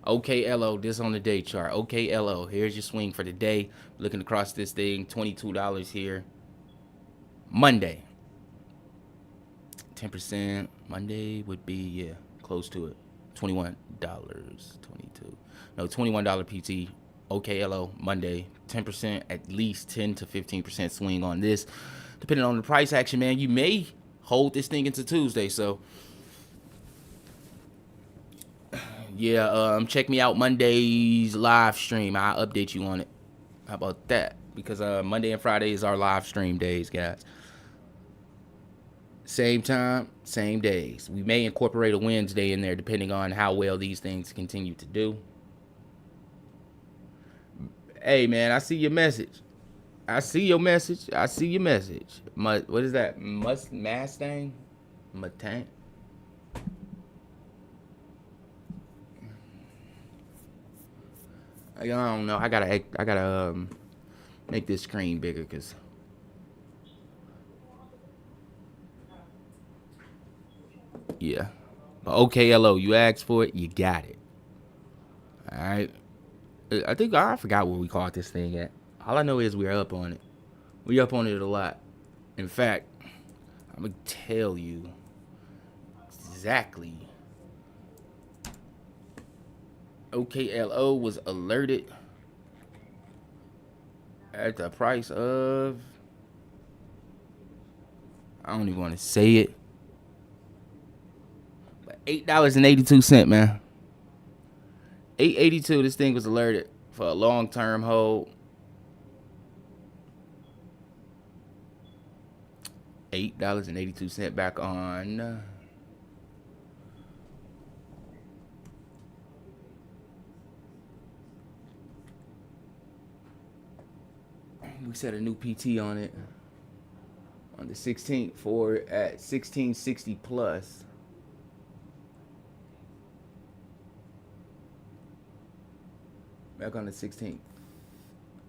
Speaker 1: OKLO, this on the day chart. OKLO, here's your swing for the day. Looking across this thing, $22 here. Monday. 10%. Monday would be, yeah, close to it. $21. 22. No, $21 PT. OKLO, Monday. 10%, at least 10 to 15% swing on this. Depending on the price action, man, you may hold this thing into Tuesday, so yeah, check me out Monday's live stream. I'll update you on it. How about that? Because Monday and Friday is our live stream days, guys. Same time, same days. We may incorporate a Wednesday in there depending on how well these things continue to do. Hey, man, I see your message. I see your message. What is that? Mustang? Mustang? I don't know. I gotta make this screen bigger, cause yeah. But OKLO, you asked for it, you got it. All right. I think I forgot what we called this thing at. All I know is we're up on it. We up on it a lot. In fact, I'm gonna tell you exactly. OKLO was alerted at the price of, I don't even want to say it, but $8.82, man. $8.82. This thing was alerted for a long-term hold. $8.82 back on. We set a new PT on it on the 16th for at 1660 plus. Back on the 16th.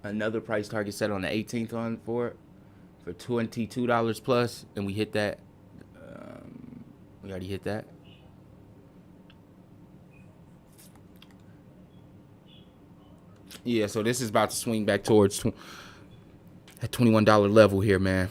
Speaker 1: Another price target set on the 18th on for $22 plus, and we hit that. We already hit that. Yeah, so this is about to swing back towards that $21 level here, man.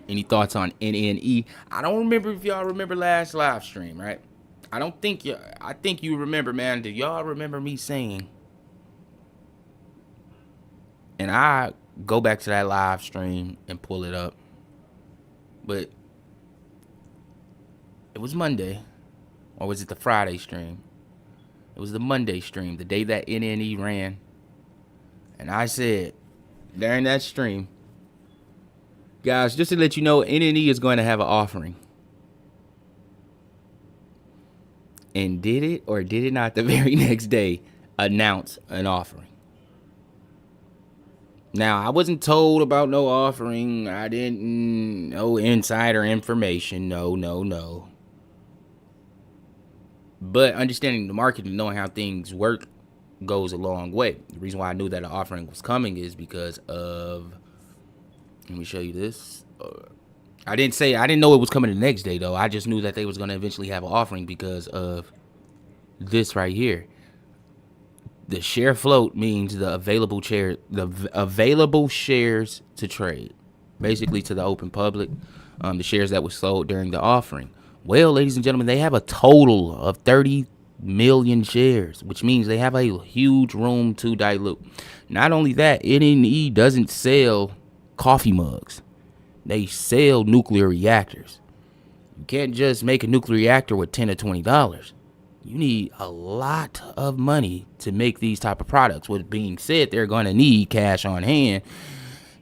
Speaker 1: Any thoughts on NNE? I don't remember if y'all remember last live stream, right? I think you remember, man. Do y'all remember me saying? And I go back to that live stream and pull it up. But it was Monday. Or was it the Friday stream? It was the Monday stream, the day that NNE ran. And I said, during that stream, guys, just to let you know, NNE is going to have an offering. And did it or did it not the very next day announce an offering? Now, I wasn't told about no offering. I didn't know insider information. No. But understanding the market and knowing how things work goes a long way. The reason why I knew that an offering was coming is because of, let me show you this. I didn't know it was coming the next day though. I just knew that they was going to eventually have an offering because of this right here. The share float means the available shares to trade, basically to the open public, the shares that were sold during the offering. Well, ladies and gentlemen, they have a total of 30 million shares, which means they have a huge room to dilute. Not only that, NNE doesn't sell coffee mugs. They sell nuclear reactors. You can't just make a nuclear reactor with $10 or $20. You need a lot of money to make these type of products. With being said, they're going to need cash on hand.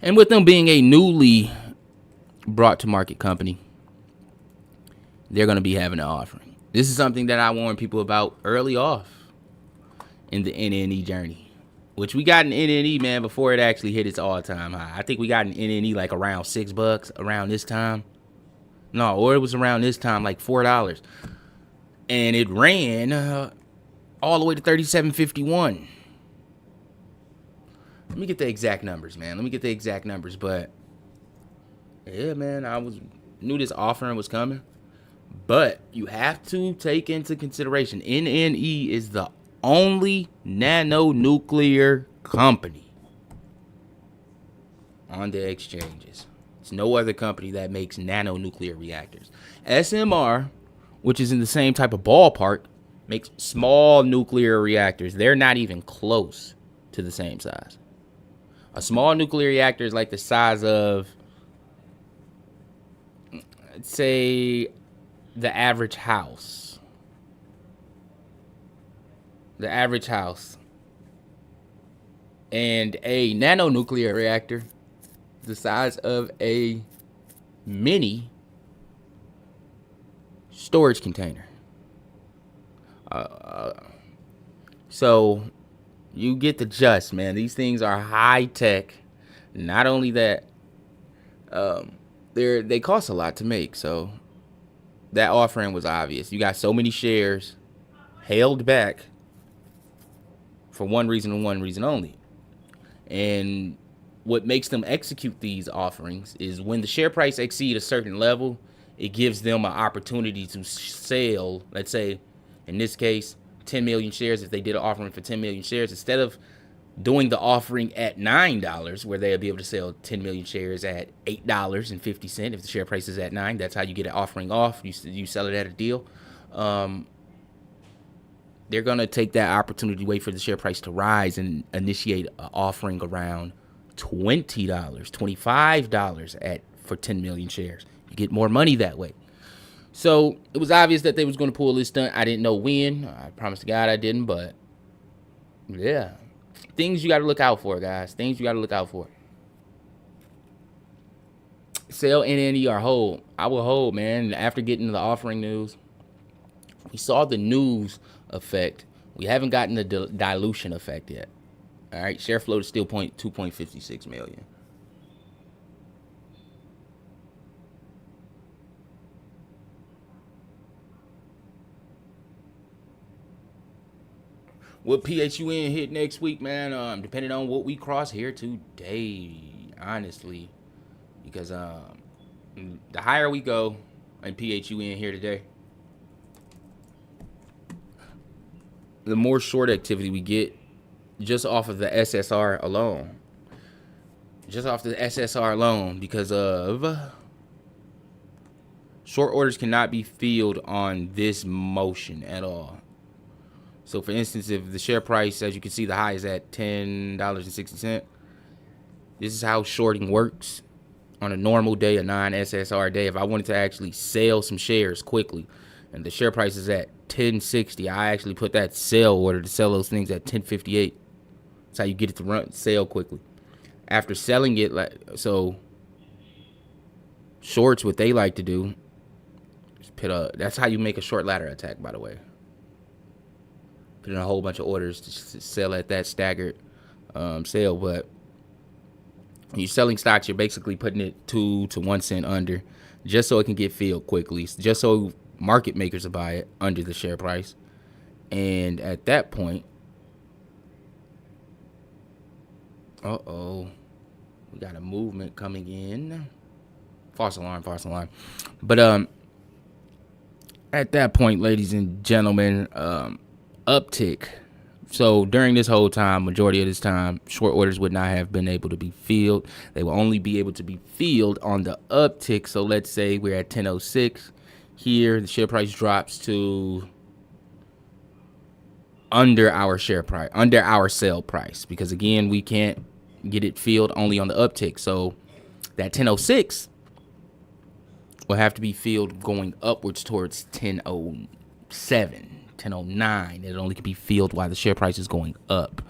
Speaker 1: And with them being a newly brought to market company, they're going to be having an offering. This is something that I warned people about early off in the NNE journey, which we got an NNE, man, before it actually hit its all-time high. I think we got an NNE like around $6 around this time. No, or it was around this time, like $4. And it ran all the way to 37.51. Let me get the exact numbers, man. But yeah, man, knew this offering was coming. But you have to take into consideration, NNE is the only nano-nuclear company on the exchanges. There's no other company that makes nano-nuclear reactors. SMR, which is in the same type of ballpark, makes small nuclear reactors. They're not even close to the same size. A small nuclear reactor is like the size of, let's say, the average house. And a nanonuclear reactor, the size of a mini storage container. So you get the gist, man. These things are high tech. Not only that, they cost a lot to make. So that offering was obvious. You got so many shares held back for one reason and one reason only. And what makes them execute these offerings is when the share price exceeds a certain level, it gives them an opportunity to sell, let's say, in this case, 10 million shares. If they did an offering for 10 million shares, instead of doing the offering at $9, where they'll be able to sell 10 million shares at $8.50, if the share price is at $9, that's how you get an offering off. You sell it at a deal. They're going to take that opportunity, wait for the share price to rise, and initiate an offering around $20, $25 for 10 million shares. You get more money that way. So it was obvious that they was going to pull this stunt. I didn't know when. I promise to God I didn't, but yeah. Things you got to look out for, guys. Things you got to look out for. Sell NNE or hold. I will hold, man. After getting the offering news, we saw the news effect. We haven't gotten the dilution effect yet. All right, share float is still 2.56 million. Will PHUN hit next week, man? Depending on what we cross here today. honestly, because the higher we go in PHUN here today, the more short activity we get just off of the SSR alone. Just off the SSR alone, because of short orders cannot be filled on this motion at all. So for instance, if the share price, as you can see, the high is at $10.60. This is how shorting works on a normal day, a non-SSR day. If I wanted to actually sell some shares quickly and the share price is at 10.60, I actually put that sell order to sell those things at 10.58. That's how you get it to run sell quickly. After selling it, so shorts, what they like to do is that's how you make a short ladder attack, by the way. Put in a whole bunch of orders to sell at that staggered sale. But when you're selling stocks, you're basically putting it 2 to 1 cent under, just so it can get filled quickly, just so market makers will buy it under the share price. And at that point, we got a movement coming in. False alarm. But at that point, ladies and gentlemen, uptick. So during this whole time, majority of this time, short orders would not have been able to be filled. They will only be able to be filled on the uptick. So let's say we're at 10.06 here. The share price drops to under our share price, under our sale price, because again, we can't get it filled only on the uptick. So that 10.06 will have to be filled going upwards towards 10.07, 10.09. It only can be filled while the share price is going up,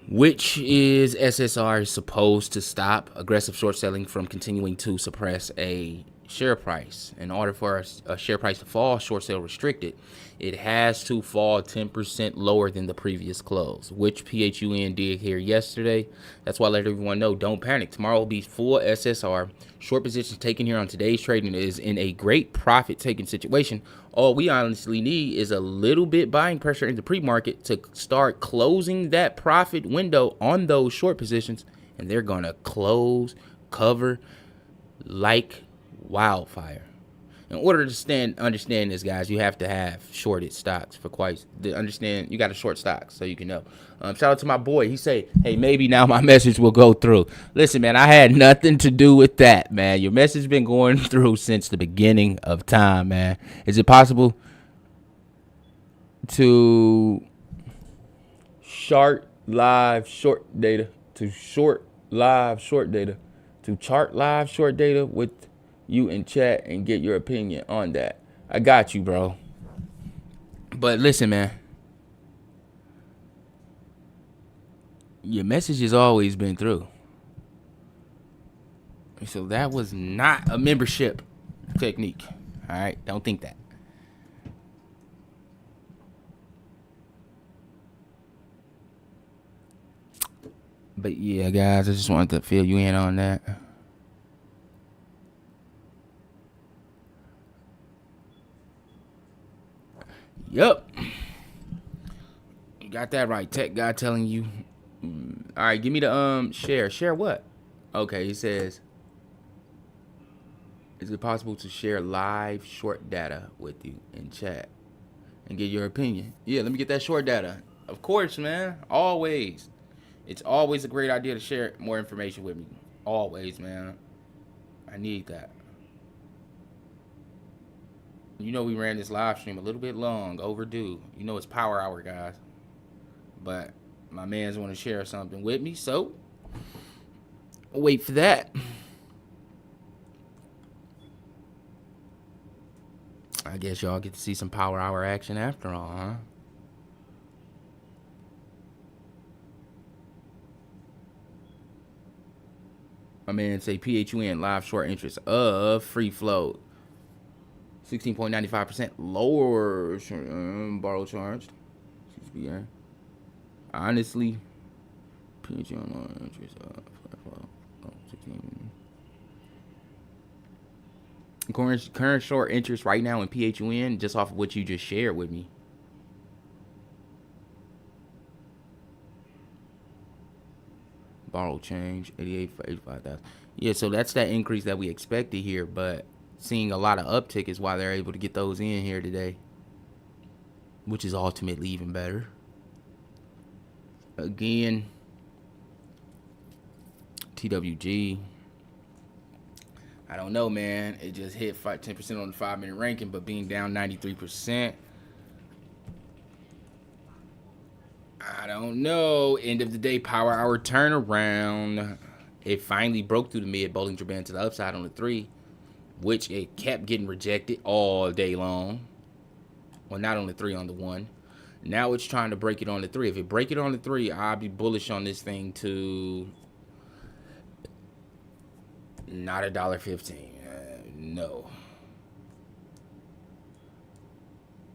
Speaker 1: which is SSR is supposed to stop aggressive short selling from continuing to suppress a share price. In order for a share price to fall, short sale restricted, it has to fall 10% lower than the previous close, which PHUN did here yesterday. That's why I let everyone know, don't panic. Tomorrow will be full SSR. Short positions taken here on today's trading is in a great profit taking situation. All we honestly need is a little bit buying pressure in the pre-market to start closing that profit window on those short positions, and they're gonna cover like wildfire. In order to understand this, guys, you have to have shorted stocks you got to short stocks so you can know. Shout out to my boy. He say, hey, maybe now my message will go through. Listen, man, I had nothing to do with that, man. Your message been going through since the beginning of time, man. Is it possible to chart live short data with you in chat and get your opinion on that? I got you, bro. But listen, man, your message has always been through. So that was not a membership technique. All right, don't think that. But yeah, guys, I just wanted to fill you in on that. Yep. You got that right. Tech guy telling you. All right, give me the share. Share what? Okay, he says, is it possible to share live short data with you in chat and get your opinion? Yeah, let me get that short data. Of course, man. Always. It's always a great idea to share more information with me. Always, man. I need that. You know, we ran this live stream a little bit long, overdue. You know, it's power hour, guys. But my man's want to share something with me, so I'll wait for that. I guess y'all get to see some power hour action after all, huh? My man say PHUN live short interest of free float. 16.95% lower borrow charged. CSBR. Honestly, PHUN interest of 16. Current short interest right now in PHUN, just off of what you just shared with me. Borrow change 88 for 85,000. Yeah, so that's that increase that we expected here, but seeing a lot of uptick is why they're able to get those in here today, which is ultimately even better. Again, TWG, I don't know, man. It just hit 10% on the 5-minute ranking, but being down 93%, I don't know. End of the day, power hour turnaround. It finally broke through the mid Bollinger Band to the upside on the 3, which it kept getting rejected all day long. Well, not on the 3, on the 1. Now it's trying to break it on the 3. If it break it on the 3, I'll be bullish on this thing to not $1.15. No.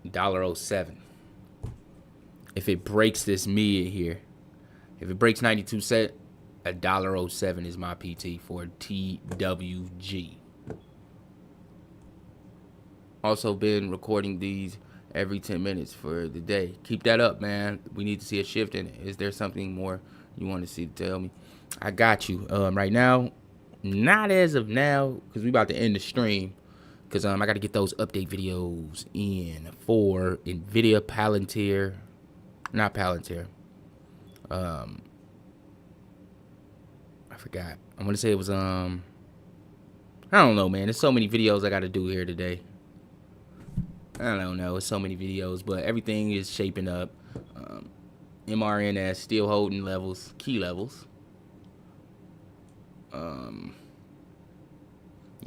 Speaker 1: $1.07. If it breaks this mid here, if it breaks 92 cents, $1.07 is my PT for TWG. Also been recording these every 10 minutes for the day. Keep that up, man. We need to see a shift in it. Is there something more you want to see to tell me? I got you. Right now, not as of now, because we about to end the stream. Because I got to get those update videos in for NVIDIA PLTR. Not PLTR. I forgot. I'm going to say it was, I don't know, man. There's so many videos I got to do here today. I don't know. It's so many videos, but everything is shaping up. MRNS still holding levels, key levels.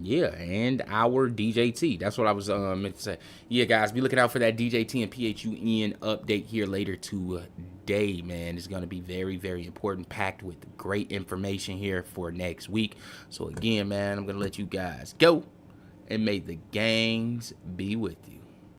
Speaker 1: Yeah, and our DJT. That's what I was meant to say. Yeah, guys, be looking out for that DJT and PHUN update here later today, man. It's going to be very, very important, packed with great information here for next week. So, again, man, I'm going to let you guys go, and may the gangs be with you.